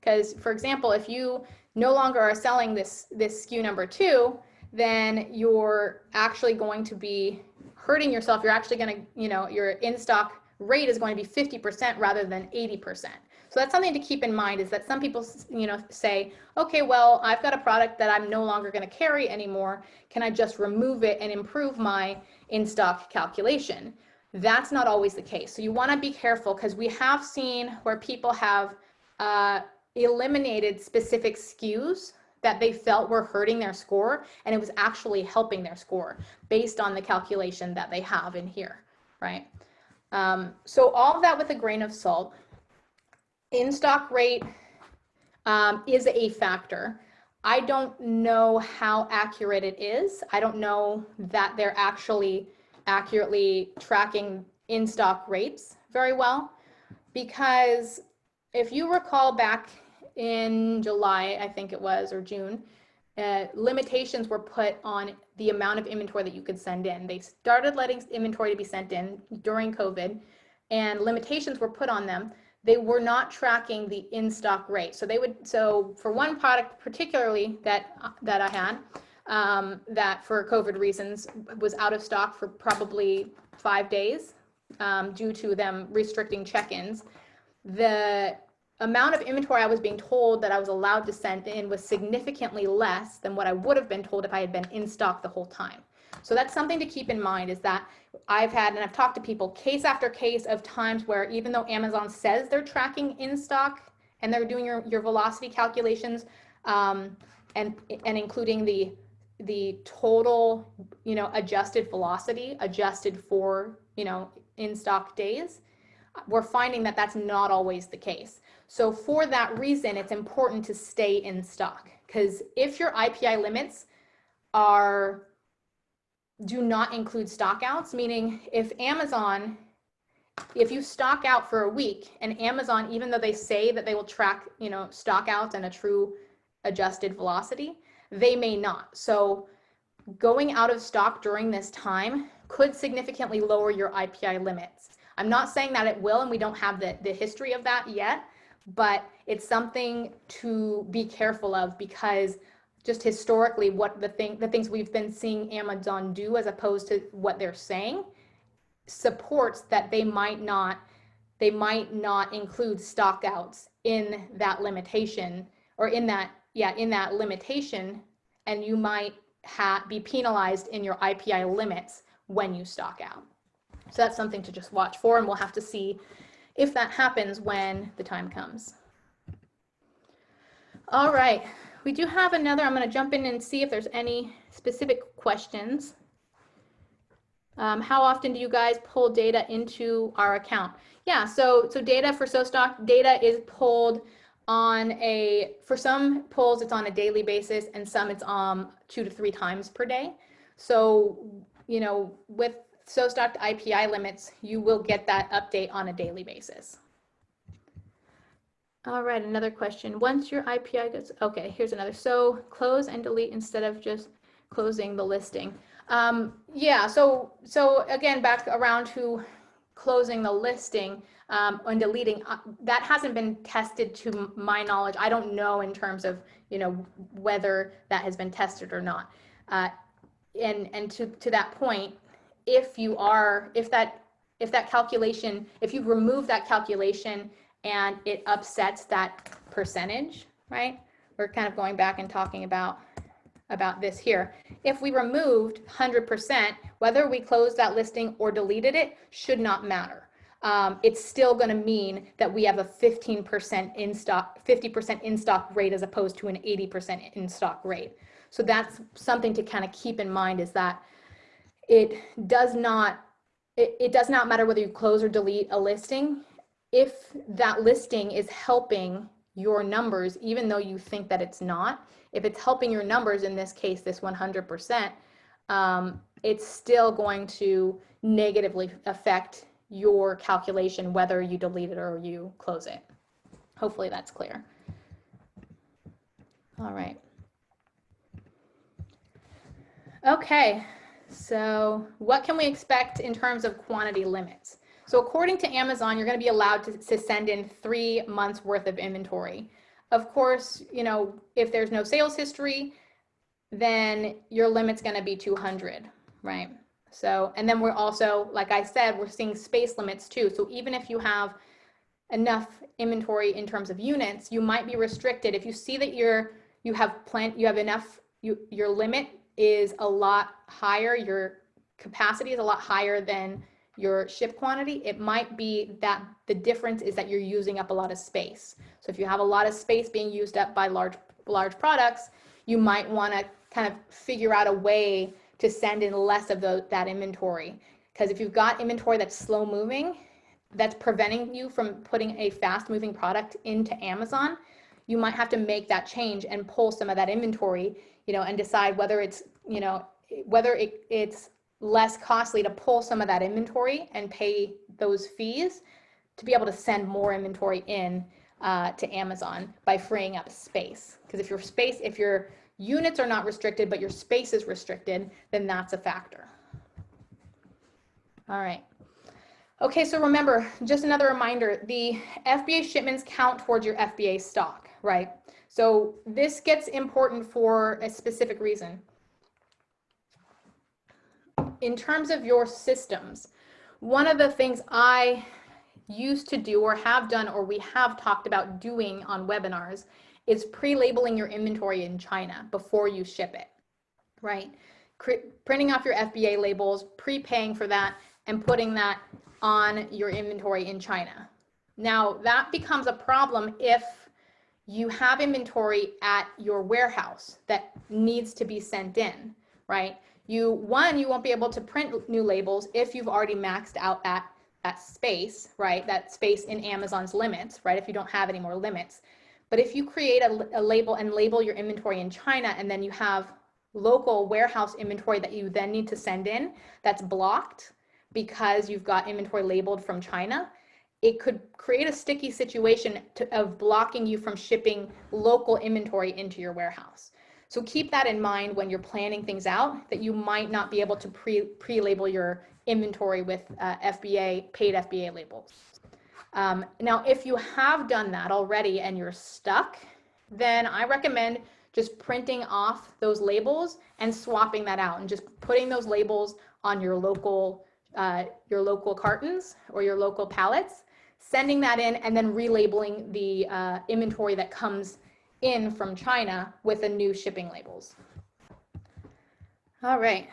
Because, for example, if you no longer are selling this SKU number 2, then you're actually going to be hurting yourself. You're actually going to, your in-stock rate is going to be 50% rather than 80%. So that's something to keep in mind, is that some people, say, okay, well, I've got a product that I'm no longer going to carry anymore. Can I just remove it and improve my in-stock calculation? That's not always the case. So you want to be careful, because we have seen where people have eliminated specific SKUs that they felt were hurting their score, and it was actually helping their score based on the calculation that they have in here, right? So all of that with a grain of salt. In-stock rate is a factor. I don't know how accurate it is. I don't know that they're actually accurately tracking in-stock rates very well, because if you recall back in July, I think it was, or June, limitations were put on the amount of inventory that you could send in. They started letting inventory to be sent in during COVID, and limitations were put on them they were not tracking the in-stock rate. So they would, so for one product particularly that I had, that for COVID reasons was out of stock for probably 5 days, due to them restricting check-ins. The amount of inventory I was being told that I was allowed to send in was significantly less than what I would have been told if I had been in stock the whole time. So that's something to keep in mind, is that I've had, and I've talked to people case after case of times where even though Amazon says they're tracking in stock and they're doing your velocity calculations, and including the total, adjusted velocity, adjusted for, in stock days, we're finding that that's not always the case. So for that reason, it's important to stay in stock, because if your IPI limits do not include stockouts, meaning if you stock out for a week and Amazon, even though they say that they will track, stockouts and a true adjusted velocity, they may not. So going out of stock during this time could significantly lower your IPI limits. I'm not saying that it will, and we don't have the history of that yet, but it's something to be careful of, because just historically what the things we've been seeing Amazon do as opposed to what they're saying supports that they might not include stockouts in that limitation, or in that limitation, and you might be penalized in your IPI limits when you stock out. So that's something to just watch for, and we'll have to see if that happens when the time comes. All right, we do have another. I'm going to jump in and see if there's any specific questions. How often do you guys pull data into our account? Yeah, so data for SoStock, data is pulled for some pulls it's on a daily basis, and some it's 2 to 3 times per day. So, with SoStock IPI limits, you will get that update on a daily basis. All right, another question. Once your IPI goes, okay, here's another. So close and delete instead of just closing the listing. Yeah, so again, back around to closing the listing and deleting, that hasn't been tested to my knowledge. I don't know in terms of, whether that has been tested or not. And to that point, if you remove that calculation and it upsets that percentage, right? We're kind of going back and talking about this here. If we removed 100%, whether we closed that listing or deleted it should not matter. It's still going to mean that we have a 50% in stock rate as opposed to an 80% in stock rate. So that's something to kind of keep in mind, is that it does not matter whether you close or delete a listing. If that listing is helping your numbers, even though you think that it's not, if it's helping your numbers, in this case, this 100%, it's still going to negatively affect your calculation, whether you delete it or you close it. Hopefully that's clear. All right. Okay, so what can we expect in terms of quantity limits? So according to Amazon, you're going to be allowed to send in 3 months worth of inventory. Of course, if there's no sales history, then your limit's going to be 200, right? So, and then we're also, like I said, we're seeing space limits too. So even if you have enough inventory in terms of units, you might be restricted. If you see that your limit is a lot higher, your capacity is a lot higher than your ship quantity, it might be that the difference is that you're using up a lot of space. So if you have a lot of space being used up by large products, you might want to kind of figure out a way to send in less of that inventory. Because if you've got inventory that's slow moving, that's preventing you from putting a fast moving product into Amazon, you might have to make that change and pull some of that inventory, and decide whether it's less costly to pull some of that inventory and pay those fees to be able to send more inventory in to Amazon by freeing up space. Because if your units are not restricted but your space is restricted, then that's a factor. All right. Okay, so remember, just another reminder, the FBA shipments count towards your FBA stock, right? So this gets important for a specific reason. In terms of your systems, one of the things I used to do or have done or we have talked about doing on webinars is pre-labeling your inventory in China before you ship it, right? Printing off your FBA labels, prepaying for that, and putting that on your inventory in China. Now, that becomes a problem if you have inventory at your warehouse that needs to be sent in, right? You won't be able to print new labels if you've already maxed out that space, right? That space in Amazon's limits, right? If you don't have any more limits. But if you create a label and label your inventory in China, and then you have local warehouse inventory that you then need to send in that's blocked because you've got inventory labeled from China, it could create a sticky situation of blocking you from shipping local inventory into your warehouse. So keep that in mind when you're planning things out, that you might not be able to pre-label your inventory with paid FBA labels. Now, if you have done that already and you're stuck, then I recommend just printing off those labels and swapping that out and just putting those labels on your local cartons or your local pallets, sending that in, and then relabeling the inventory that comes in from China with the new shipping labels. All right,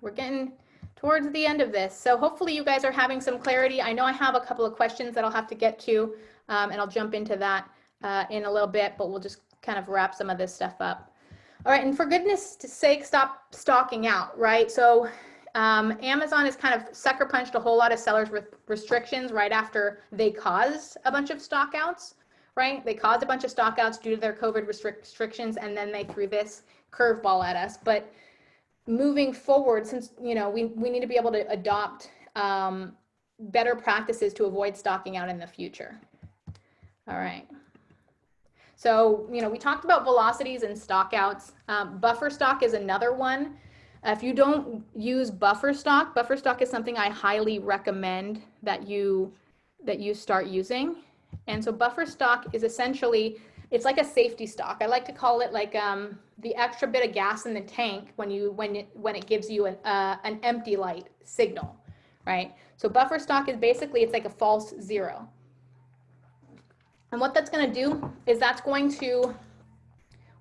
we're getting towards the end of this. So hopefully you guys are having some clarity. I know I have a couple of questions that I'll have to get to, and I'll jump into that in a little bit, but we'll just kind of wrap some of this stuff up. All right, and for goodness sake, stop stocking out, right? So Amazon has kind of sucker punched a whole lot of sellers with restrictions right after they caused a bunch of stockouts, right? They caused a bunch of stockouts due to their COVID restrictions, and then they threw this curveball at us. But moving forward, since we need to be able to adopt better practices to avoid stocking out in the future. All right. So, we talked about velocities and stockouts. Buffer stock is another one. If you don't use buffer stock is something I highly recommend that you start using. And so buffer stock is essentially, it's like a safety stock. I like to call it like the extra bit of gas in the tank when it gives you an empty light signal, right? So buffer stock is basically, it's like a false zero. And what that's going to do is that's going to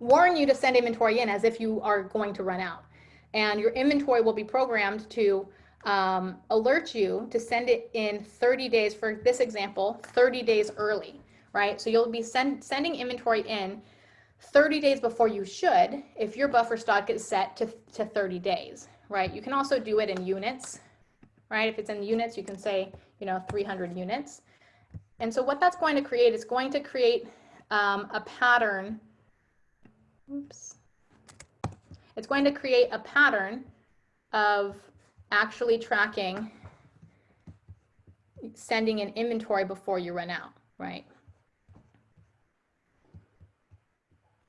warn you to send inventory in as if you are going to run out. And your inventory will be programmed to alert you to send it in 30 days, for this example, 30 days early, right? So you'll be sending inventory in 30 days before you should if your buffer stock is set to 30 days, right? You can also do it in units, right? If it's in units, you can say, 300 units. And so what that's going to create is going to create a pattern. Oops. It's going to create a pattern of actually tracking sending in inventory before you run out, right?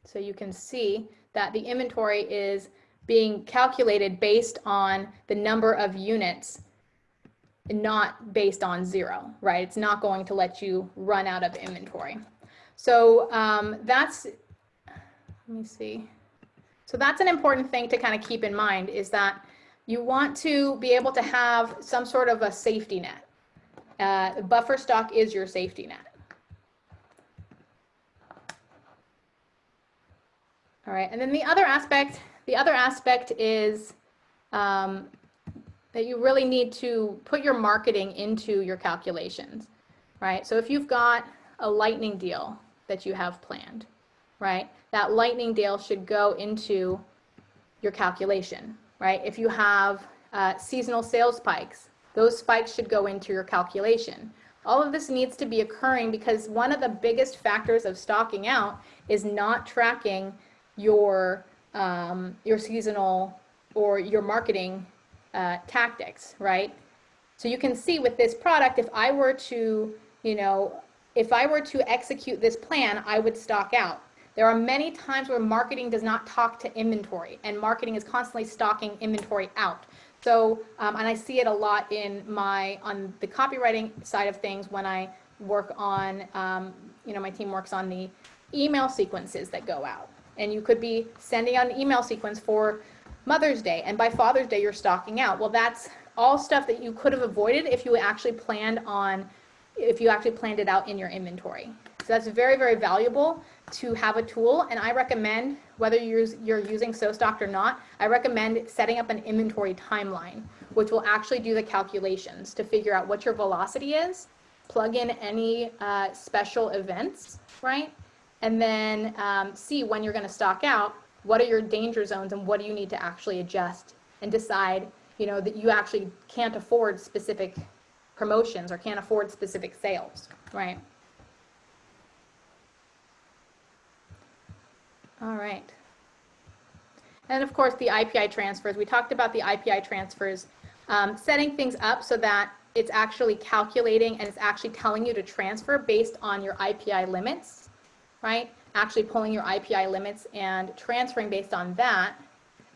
So you can see that the inventory is being calculated based on the number of units, not based on zero, right? It's not going to let you run out of inventory. So let me see. So that's an important thing to kind of keep in mind, is that you want to be able to have some sort of a safety net. Buffer stock is your safety net. All right, and then the other aspect is that you really need to put your marketing into your calculations, right? So if you've got a lightning deal that you have planned, right, that lightning deal should go into your calculation, right? If you have seasonal sales spikes, those spikes should go into your calculation. All of this needs to be occurring because one of the biggest factors of stocking out is not tracking your seasonal or your marketing tactics, right? So you can see with this product, if I were to execute this plan, I would stock out. There are many times where marketing does not talk to inventory, and marketing is constantly stocking inventory out. So, and I see it a lot on the copywriting side of things when I work on, my team works on the email sequences that go out. And you could be sending out an email sequence for Mother's Day, and by Father's Day, you're stocking out. Well, that's all stuff that you could have avoided if you actually planned it out in your inventory. So that's very, very valuable to have a tool, and I recommend, whether you're using SoStocked or not, I recommend setting up an inventory timeline, which will actually do the calculations to figure out what your velocity is, plug in any special events, right? And then see when you're going to stock out, what are your danger zones, and what do you need to actually adjust, and decide, that you actually can't afford specific promotions or can't afford specific sales, right? All right. And of course, the IPI transfers. We talked about the IPI transfers, setting things up so that it's actually calculating and it's actually telling you to transfer based on your IPI limits, right? Actually pulling your IPI limits and transferring based on that,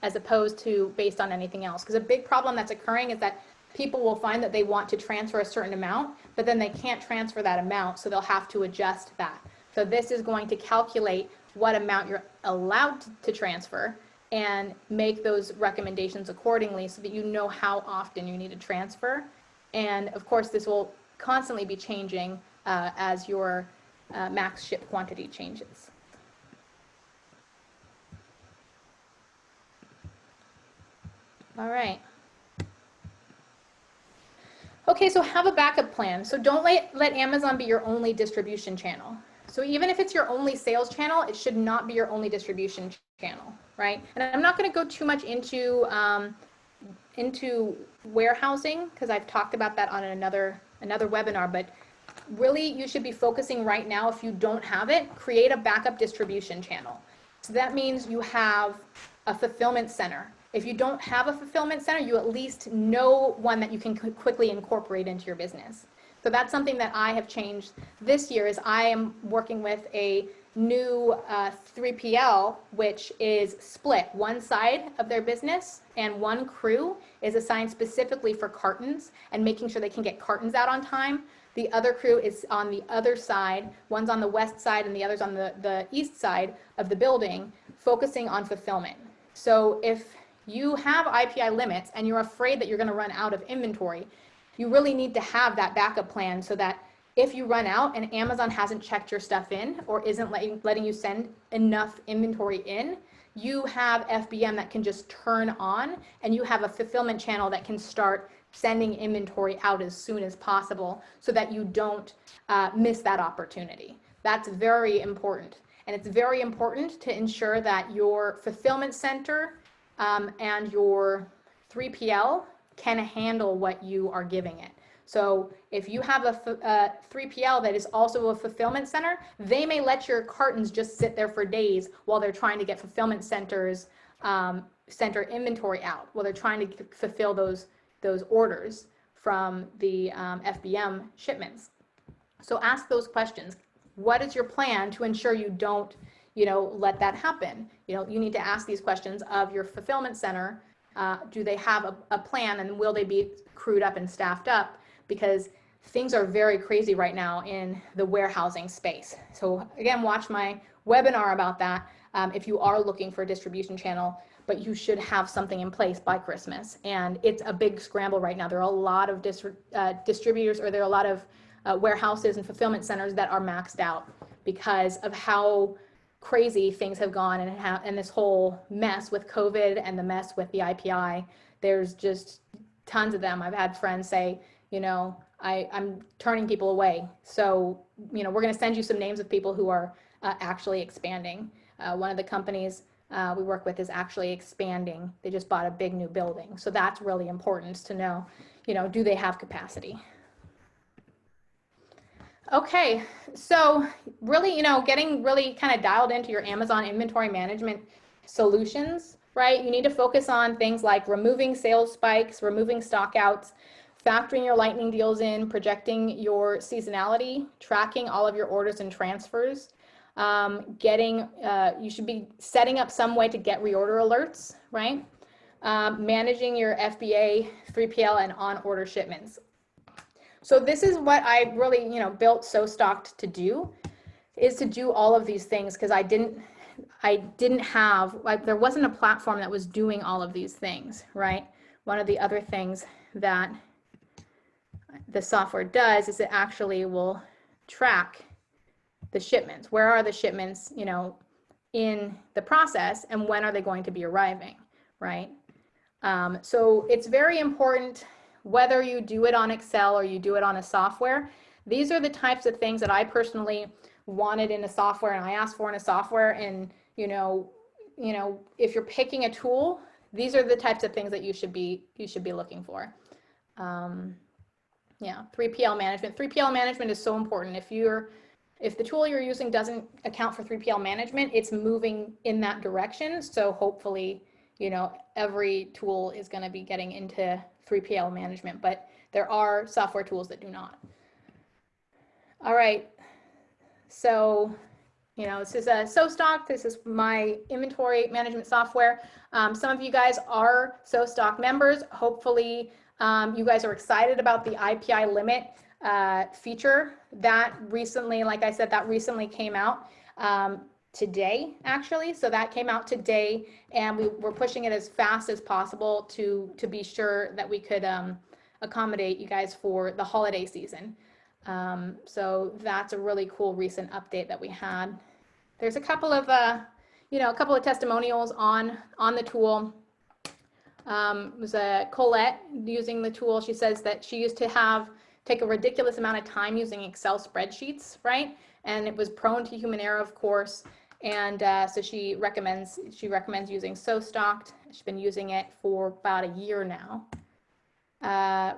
as opposed to based on anything else. Because a big problem that's occurring is that people will find that they want to transfer a certain amount, but then they can't transfer that amount, so they'll have to adjust that. So this is going to calculate what amount you're allowed to transfer and make those recommendations accordingly so that you know how often you need to transfer. And of course, this will constantly be changing as your max ship quantity changes. All right. Okay, so have a backup plan. So don't let Amazon be your only distribution channel. So even if it's your only sales channel, it should not be your only distribution channel, right? And I'm not going to go too much into warehousing, because I've talked about that on another webinar, but really you should be focusing right now, if you don't have it, create a backup distribution channel. So that means you have a fulfillment center. If you don't have a fulfillment center, you at least know one that you can quickly incorporate into your business. So that's something that I have changed this year, is I am working with a new 3PL, which is split. One side of their business and one crew is assigned specifically for cartons and making sure they can get cartons out on time. The other crew is on the other side. One's on the west side and the other's on the east side of the building, focusing on fulfillment. So if you have IPI limits and you're afraid that you're going to run out of inventory, you really need to have that backup plan so that if you run out and Amazon hasn't checked your stuff in or isn't letting you send enough inventory in, you have FBM that can just turn on, and you have a fulfillment channel that can start sending inventory out as soon as possible so that you don't miss that opportunity. That's very important. And it's very important to ensure that your fulfillment center and your 3PL can handle what you are giving it. So if you have a 3PL that is also a fulfillment center, they may let your cartons just sit there for days while they're trying to get fulfillment centers center inventory out, while they're trying to fulfill those orders from the FBM shipments. So ask those questions. What is your plan to ensure you don't, let that happen? You need to ask these questions of your fulfillment center. Do they have a plan, and will they be crewed up and staffed up? Because things are very crazy right now in the warehousing space. So again, watch my webinar about that if you are looking for a distribution channel, but you should have something in place by Christmas. And it's a big scramble right now. There are a lot of distributors, or there are a lot of warehouses and fulfillment centers that are maxed out because of how crazy things have gone, and this whole mess with COVID and the mess with the IPI. There's just tons of them. I've had friends say, I'm turning people away. So, we're going to send you some names of people who are actually expanding. One of the companies we work with is actually expanding. They just bought a big new building. So that's really important to know, do they have capacity? Okay, so really, getting really kind of dialed into your Amazon inventory management solutions, right? You need to focus on things like removing sales spikes, removing stockouts, factoring your lightning deals in, projecting your seasonality, tracking all of your orders and transfers, you should be setting up some way to get reorder alerts, right? managing your FBA, 3PL, and on-order shipments. So this is what I really, built SoStocked to do, is to do all of these things, because I didn't have, like, there wasn't a platform that was doing all of these things, right? One of the other things that the software does is it actually will track the shipments. Where are the shipments, in the process, and when are they going to be arriving, right? So it's very important, whether you do it on Excel or you do it on a software. These are the types of things that I personally wanted in a software, and I asked for in a software. And if you're picking a tool, these are the types of things that you should be looking for. Yeah, 3PL management. 3PL management is so important. If the tool you're using doesn't account for 3PL management, it's moving in that direction. So hopefully, every tool is going to be getting into 3PL management, but there are software tools that do not. All right. So, this is a SoStock. This is my inventory management software. Some of you guys are SoStock members. Hopefully, you guys are excited about the IPI limit feature that recently, like I said, that recently came out today, actually. So that came out today, and we're pushing it as fast as possible to be sure that we could accommodate you guys for the holiday season. So that's a really cool recent update that we had. There's a couple of testimonials on the tool. It was a Colette using the tool. She says that she used to take a ridiculous amount of time using Excel spreadsheets, right? And it was prone to human error, of course. And so she recommends using SoStocked. She's been using it for about a year now.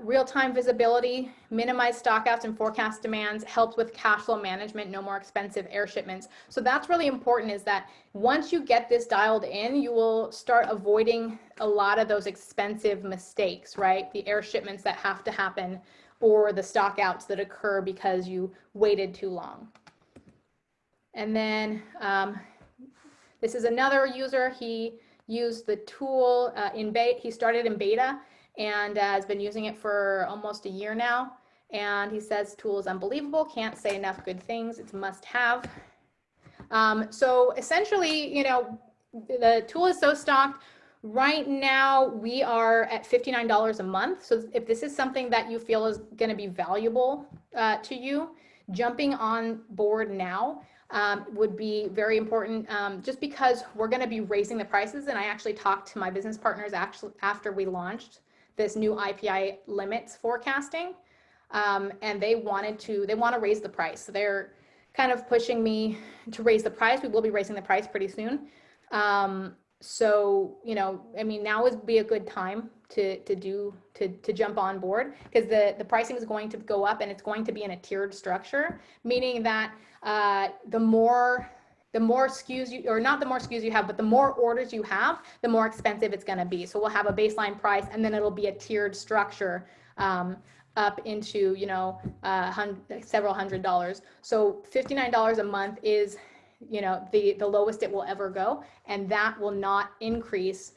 Real-time visibility, minimize stockouts and forecast demands, helps with cash flow management, no more expensive air shipments. So that's really important, is that once you get this dialed in, you will start avoiding a lot of those expensive mistakes, right? The air shipments that have to happen, or the stockouts that occur because you waited too long. And then this is another user. He used the tool in beta. He started in beta and has been using it for almost a year now. And he says the tool is unbelievable. Can't say enough good things. It's a must-have. So essentially, the tool is SoStocked. Right now, we are at $59 a month. So if this is something that you feel is going to be valuable to you, jumping on board now would be very important, just because we're going to be raising the prices. And I actually talked to my business partners after we launched this new IPI limits forecasting, and they want to raise the price. So they're kind of pushing me to raise the price. We will be raising the price pretty soon. So, now would be a good time to jump on board, because the pricing is going to go up, and it's going to be in a tiered structure, meaning that the more SKUs you, or not the more SKUs you have, but the more orders you have, the more expensive it's going to be. So we'll have a baseline price, and then it'll be a tiered structure up into, several $100s. So $59 a month is, the lowest it will ever go, and that will not increase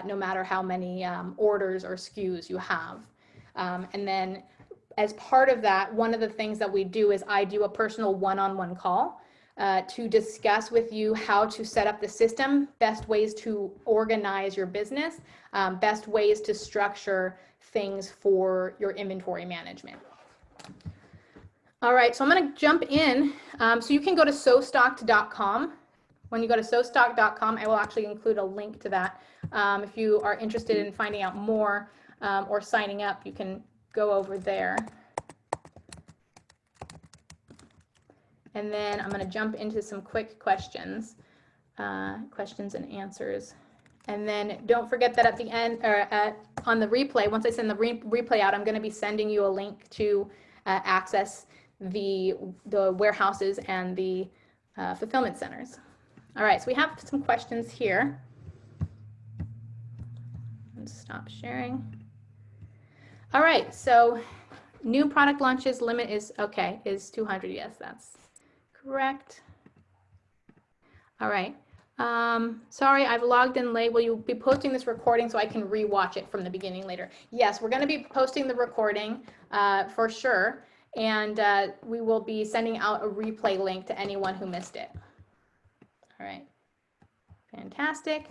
no matter how many orders or SKUs you have. And then as part of that, one of the things that we do is I do a personal one-on-one call to discuss with you how to set up the system, best ways to organize your business, best ways to structure things for your inventory management. All right, so I'm going to jump in. So you can go to sostocked.com. When you go to sostocked.com, I will actually include a link to that. If you are interested in finding out more or signing up, you can go over there. And then I'm going to jump into some quick questions and answers. And then don't forget that at the end, or on the replay, once I send the replay out, I'm going to be sending you a link to access the warehouses and the fulfillment centers. All right, so we have some questions here. Let's stop sharing. All right, so new product launches limit is 200. Yes, that's correct. All right. Sorry, I've logged in late. Will you be posting this recording so I can rewatch it from the beginning later? Yes, we're going to be posting the recording for sure, and we will be sending out a replay link to anyone who missed it. All right, fantastic.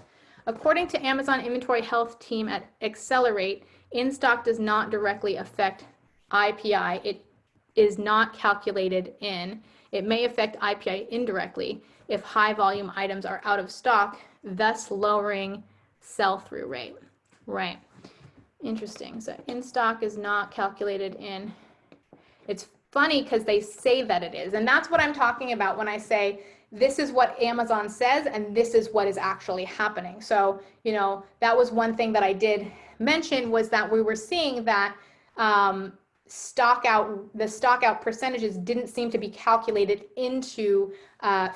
According to Amazon Inventory Health Team at Accelerate, in-stock does not directly affect IPI. It is not calculated in. It may affect IPI indirectly if high volume items are out of stock, thus lowering sell-through rate. Right. Interesting. So in stock is not calculated in. It's funny because they say that it is. And that's what I'm talking about when I say this is what Amazon says and this is what is actually happening. So, you know, that was one thing that I did mention, was that we were seeing that the stock out percentages didn't seem to be calculated into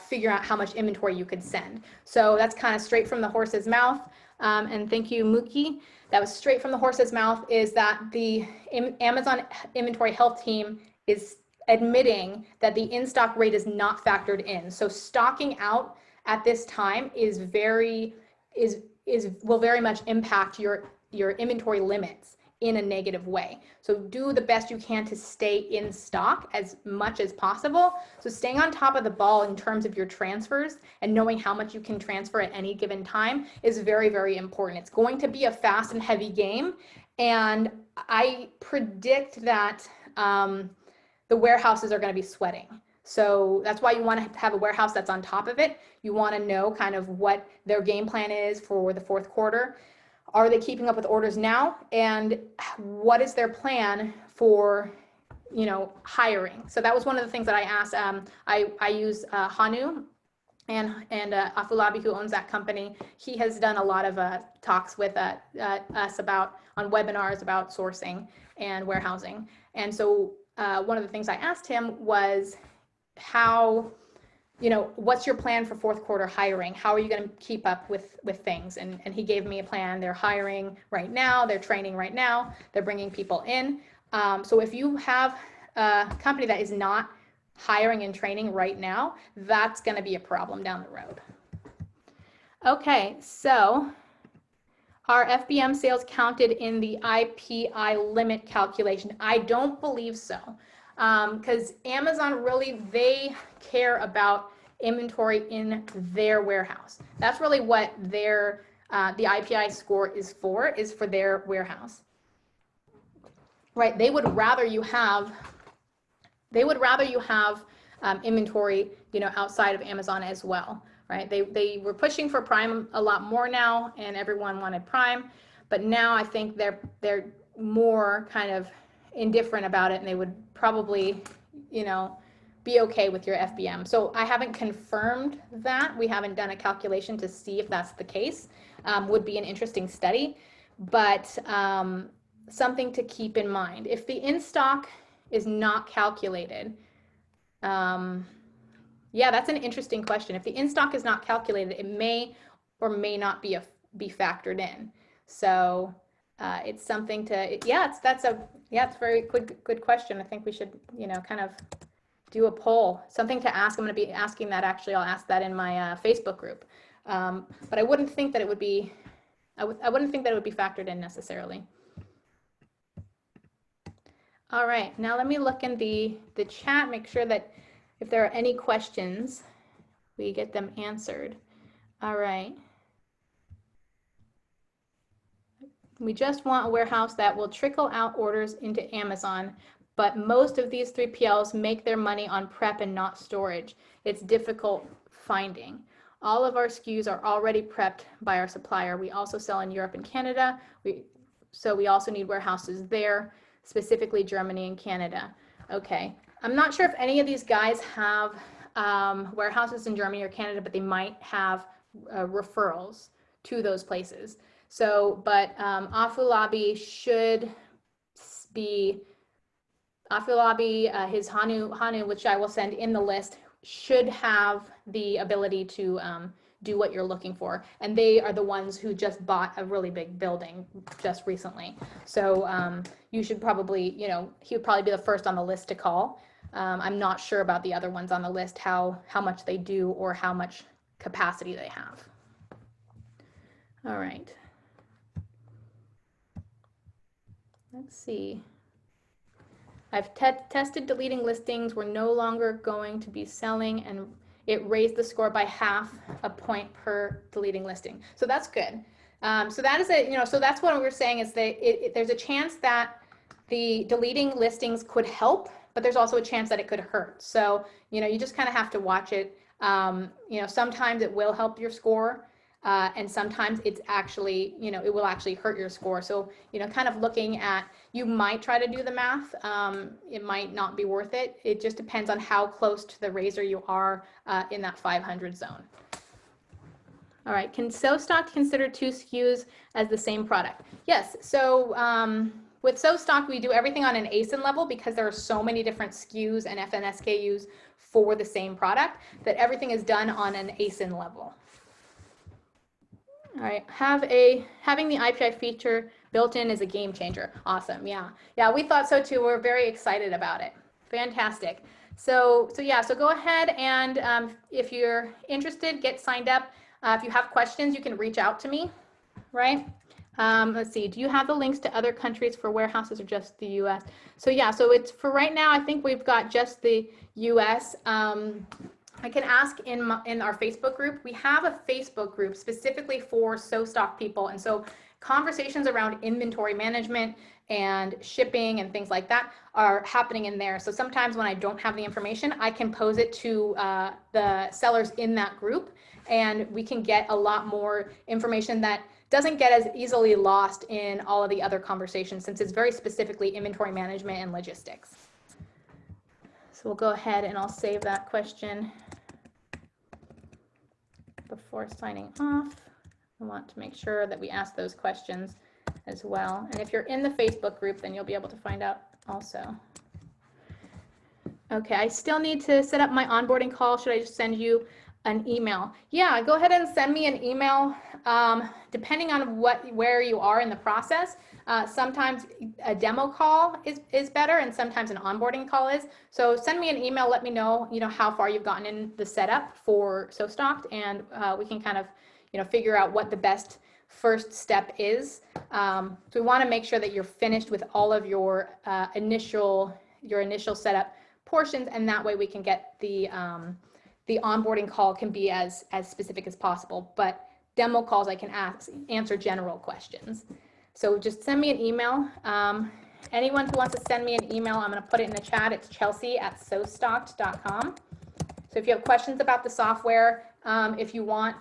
figuring out how much inventory you could send. So that's kind of straight from the horse's mouth. And thank you, Mookie. That was straight from the horse's mouth, is that the Amazon Inventory Health Team is admitting that the in-stock rate is not factored in. So stocking out at this time is will very much impact your inventory limits in a negative way. So do the best you can to stay in stock as much as possible. So staying on top of the ball in terms of your transfers and knowing how much you can transfer at any given time is very, very important. It's going to be a fast and heavy game. And I predict that the warehouses are going to be sweating. So that's why you want to have a warehouse that's on top of it. You want to know kind of what their game plan is for the fourth quarter. Are they keeping up with orders now? And what is their plan for, you know, hiring? So that was one of the things that I asked. I use Hanu and Afulabi, who owns that company. He has done a lot of talks with us on webinars about sourcing and warehousing. And so one of the things I asked him was how, you know, what's your plan for fourth quarter hiring? How are you going to keep up with things? And he gave me a plan. They're hiring right now. They're training right now. They're bringing people in. So if you have a company that is not hiring and training right now, that's going to be a problem down the road. Okay, so are FBM sales counted in the IPI limit calculation? I don't believe so, because Amazon really, they care about inventory in their warehouse. That's really what their the IPI score is for their warehouse. Right? They would rather you have inventory, you know, outside of Amazon as well. Right? They were pushing for Prime a lot more now, and everyone wanted Prime, but now I think they're more kind of indifferent about it, and they would probably, you know, be okay with your FBM. So I haven't confirmed that. We haven't done a calculation to see if that's the case. Would be an interesting study, but something to keep in mind. If the in-stock is not calculated, yeah, that's an interesting question. If the in-stock is not calculated, it may or may not be factored in. So it's something to, yeah, it's a very good question. I think we should, you know, kind of do a poll, something to ask. I'm going to be asking that, actually. I'll ask that in my Facebook group. But I wouldn't think that it would be, I wouldn't think that it would be factored in necessarily. All right, now let me look in the chat, make sure that if there are any questions, we get them answered. All right. We just want a warehouse that will trickle out orders into Amazon, but most of these 3PLs make their money on prep and not storage. It's difficult finding. All of our SKUs are already prepped by our supplier. We also sell in Europe and Canada, so we also need warehouses there, specifically Germany and Canada. Okay, I'm not sure if any of these guys have warehouses in Germany or Canada, but they might have referrals to those places. So, but Afulabi should be, his Hanu, which I will send in the list, should have the ability to do what you're looking for. And they are the ones who just bought a really big building just recently. So you should probably, you know, he would probably be the first on the list to call. I'm not sure about the other ones on the list, how much they do or how much capacity they have. All right. Let's see. I've tested deleting listings. We're no longer going to be selling, and it raised the score by half a point per deleting listing. So that's good. So that is so that's what we're saying is that there's a chance that the deleting listings could help, but there's also a chance that it could hurt. So, you just kind of have to watch it. Sometimes it will help your score. And sometimes it's actually, it will actually hurt your score. So, kind of looking at, you might try to do the math. It might not be worth it. It just depends on how close to the razor you are in that 500 zone. All right, can SoStock consider 2 SKUs as the same product? Yes, so with SoStock, we do everything on an ASIN level because there are so many different SKUs and FNSKUs for the same product that everything is done on an ASIN level. All right, having the IPI feature built in is a game changer. Awesome, yeah. Yeah, we thought so too. We're very excited about it. Fantastic. So go ahead and if you're interested, get signed up. If you have questions, you can reach out to me, right? Let's see, do you have the links to other countries for warehouses or just the US? So yeah, so it's for right now, I think we've got just the US. I can ask in our Facebook group. We have a Facebook group specifically for SoStock people. And so conversations around inventory management and shipping and things like that are happening in there. So sometimes when I don't have the information, I can pose it to the sellers in that group, and we can get a lot more information that doesn't get as easily lost in all of the other conversations, since it's very specifically inventory management and logistics. So we'll go ahead and I'll save that question before signing off. I want to make sure that we ask those questions as well. And if you're in the Facebook group, then you'll be able to find out also. Okay, I still need to set up my onboarding call. Should I just send you an email? Yeah, go ahead and send me an email. Depending on where you are in the process, sometimes a demo call is better, and sometimes an onboarding call is. So send me an email. Let me know, how far you've gotten in the setup for SoStocked, and we can kind of, figure out what the best first step is. So we want to make sure that you're finished with all of your initial setup portions, and that way we can get the onboarding call can be as specific as possible, but demo calls I can answer general questions. So just send me an email. Anyone who wants to send me an email, I'm going to put it in the chat. It's chelsea@sostocked.com. So if you have questions about the software, if you want,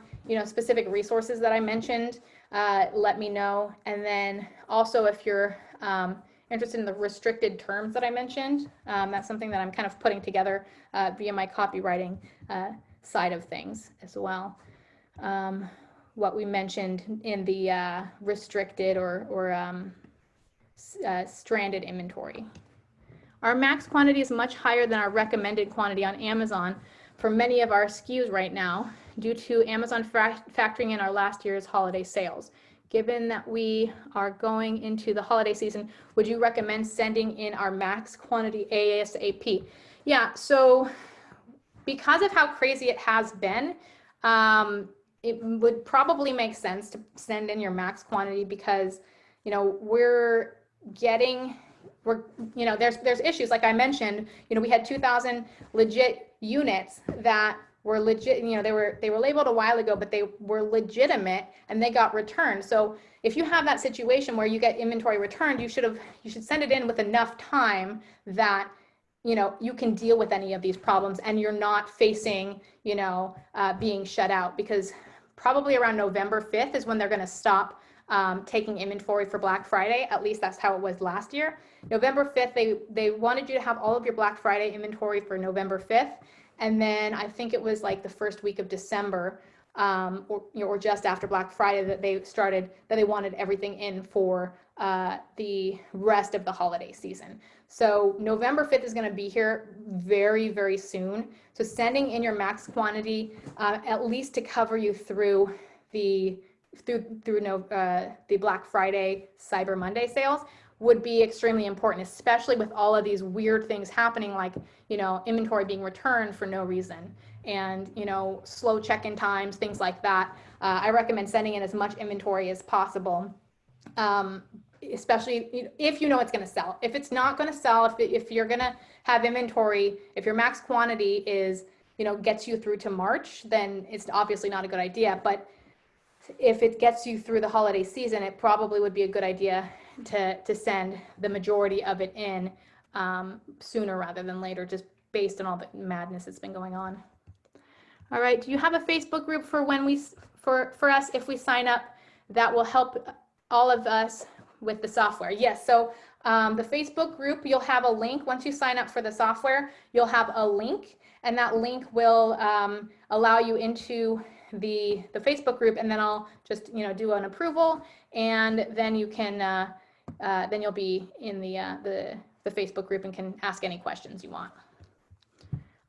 specific resources that I mentioned, let me know. And then also if you're interested in the restricted terms that I mentioned, that's something that I'm kind of putting together via my copywriting side of things as well. What we mentioned in the restricted or stranded inventory. Our max quantity is much higher than our recommended quantity on Amazon for many of our SKUs right now due to Amazon factoring in our last year's holiday sales. Given that we are going into the holiday season, would you recommend sending in our max quantity ASAP? Yeah, so because of how crazy it has been, it would probably make sense to send in your max quantity because, there's issues. Like I mentioned, we had 2,000 legit units that were legit, they were labeled a while ago, but they were legitimate and they got returned. So if you have that situation where you get inventory returned, you should send it in with enough time that you can deal with any of these problems and you're not facing being shut out, because probably around November 5th is when they're going to stop taking inventory for Black Friday. At least that's how it was last year. November 5th, they wanted you to have all of your Black Friday inventory for November 5th. And then I think it was like the first week of December or just after Black Friday that they wanted everything in for the rest of the holiday season. So November 5th is going to be here very, very soon. So sending in your max quantity at least to cover you through the Black Friday, Cyber Monday sales would be extremely important, especially with all of these weird things happening, like inventory being returned for no reason. and slow check-in times, things like that. I recommend sending in as much inventory as possible, especially if you know it's going to sell. If it's not going to sell, if you're going to have inventory, if your max quantity is gets you through to March, then it's obviously not a good idea. But if it gets you through the holiday season, it probably would be a good idea to send the majority of it in sooner rather than later, just based on all the madness that's been going on. All right, do you have a Facebook group for for us if we sign up? That will help all of us with the software. Yes, so the Facebook group, you'll have a link. Once you sign up for the software, you'll have a link, and that link will allow you into the Facebook group, and then I'll just do an approval, and then you can then you'll be in the Facebook group and can ask any questions you want.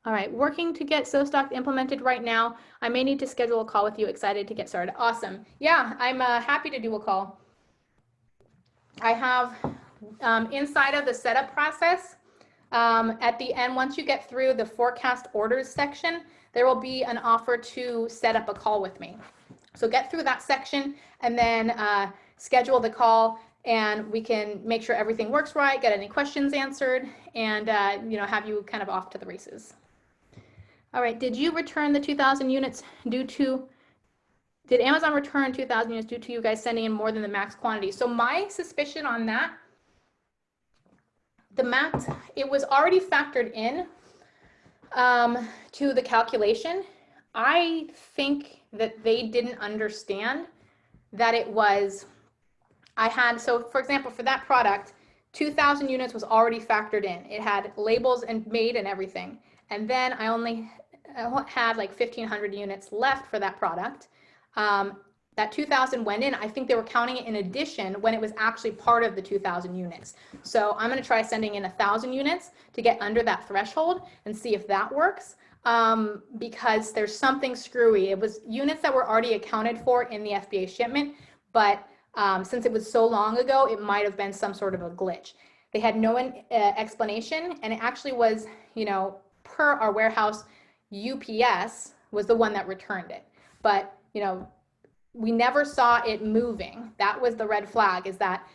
All right, working to get SoStock implemented right now. I may need to schedule a call with you. Excited to get started. Awesome. Yeah, I'm happy to do a call. I have inside of the setup process, at the end, once you get through the forecast orders section, there will be an offer to set up a call with me. So get through that section and then schedule the call, and we can make sure everything works right, get any questions answered, and have you kind of off to the races. All right, did you return the 2,000 units did Amazon return 2,000 units due to you guys sending in more than the max quantity? So my suspicion on that, the max, it was already factored in to the calculation. I think that they didn't understand that it was, so for example, for that product, 2,000 units was already factored in. It had labels and made and everything. And then I only had like 1,500 units left for that product. That 2,000 went in. I think they were counting it in addition when it was actually part of the 2,000 units. So I'm going to try sending in 1,000 units to get under that threshold and see if that works, because there's something screwy. It was units that were already accounted for in the FBA shipment, but since it was so long ago, it might have been some sort of a glitch. They had no explanation, and it actually was, per our warehouse, UPS was the one that returned it. But, we never saw it moving. That was the red flag, is that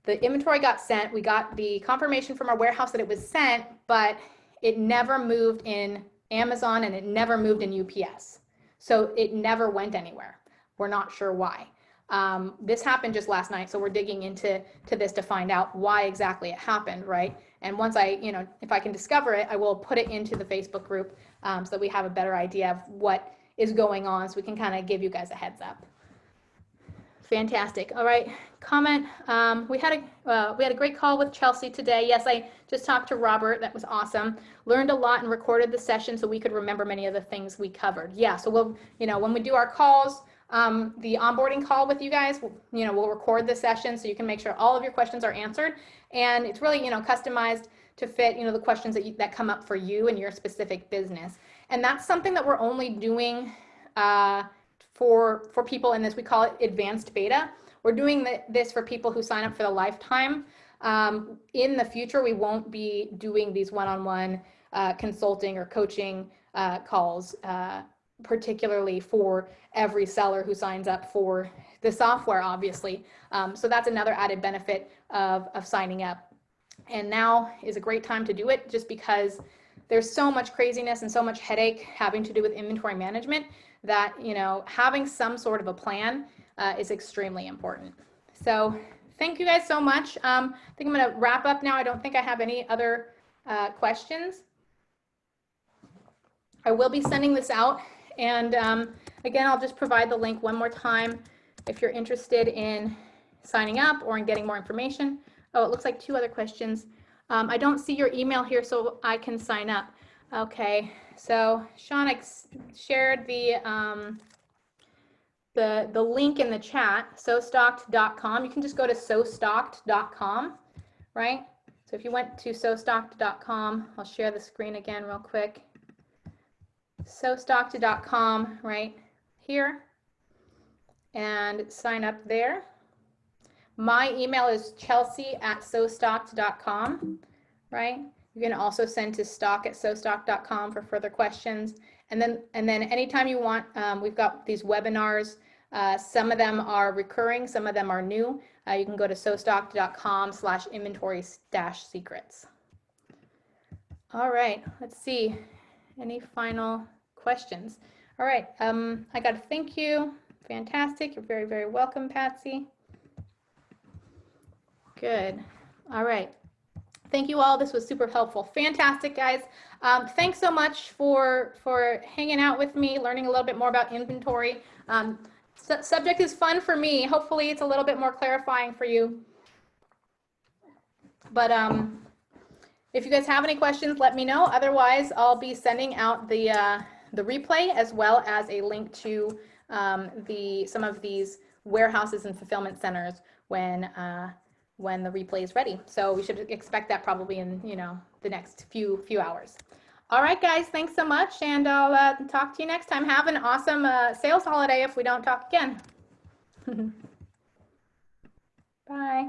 the inventory got sent. We got the confirmation from our warehouse that it was sent, but it never moved in Amazon and it never moved in UPS. So it never went anywhere. We're not sure why. This happened just last night, so we're digging into this to find out why exactly it happened, right? And once if I can discover it, I will put it into the Facebook group so that we have a better idea of what is going on, so we can kind of give you guys a heads up. Fantastic. All right, comment. We had a great call with Chelsea today. Yes, I just talked to Robert. That was awesome. Learned a lot and recorded the session so we could remember many of the things we covered. Yeah, so we'll, when we do our calls, the onboarding call with you guys, we'll record the session so you can make sure all of your questions are answered, and it's really customized to fit the questions that come up for you and your specific business. And that's something that we're only doing for people in this. We call it advanced beta. We're doing this for people who sign up for the lifetime. In the future, we won't be doing these one-on-one consulting or coaching calls, particularly for every seller who signs up for the software, obviously. So that's another added benefit of signing up. And now is a great time to do it, just because there's so much craziness and so much headache having to do with inventory management that, having some sort of a plan is extremely important. So thank you guys so much. I think I'm going to wrap up now. I don't think I have any other questions. I will be sending this out. And again, I'll just provide the link one more time if you're interested in signing up or in getting more information. Oh, it looks like 2 other questions. I don't see your email here, so I can sign up. Okay, so Sean shared the link in the chat, sostocked.com. You can just go to sostocked.com, right? So if you went to sostocked.com, I'll share the screen again real quick. sostocked.com right here, and sign up there. My email is chelsea@sostocked.com, right? You can also send to stock@sostocked.com for further questions. And then anytime you want, we've got these webinars. Some of them are recurring, some of them are new. You can go to sostock.com/inventory-secrets. All right, let's see. Any final questions? All right, I got a thank you. Fantastic. You're very, very welcome, Patsy. Good. All right. Thank you all. This was super helpful. Fantastic, guys. Thanks so much for hanging out with me, learning a little bit more about inventory. Subject is fun for me. Hopefully it's a little bit more clarifying for you. But if you guys have any questions, let me know. Otherwise, I'll be sending out the replay as well as a link to some of these warehouses and fulfillment centers when the replay is ready. So we should expect that probably in, the next few hours. All right, guys, thanks so much, and I'll talk to you next time. Have an awesome sales holiday if we don't talk again. Bye.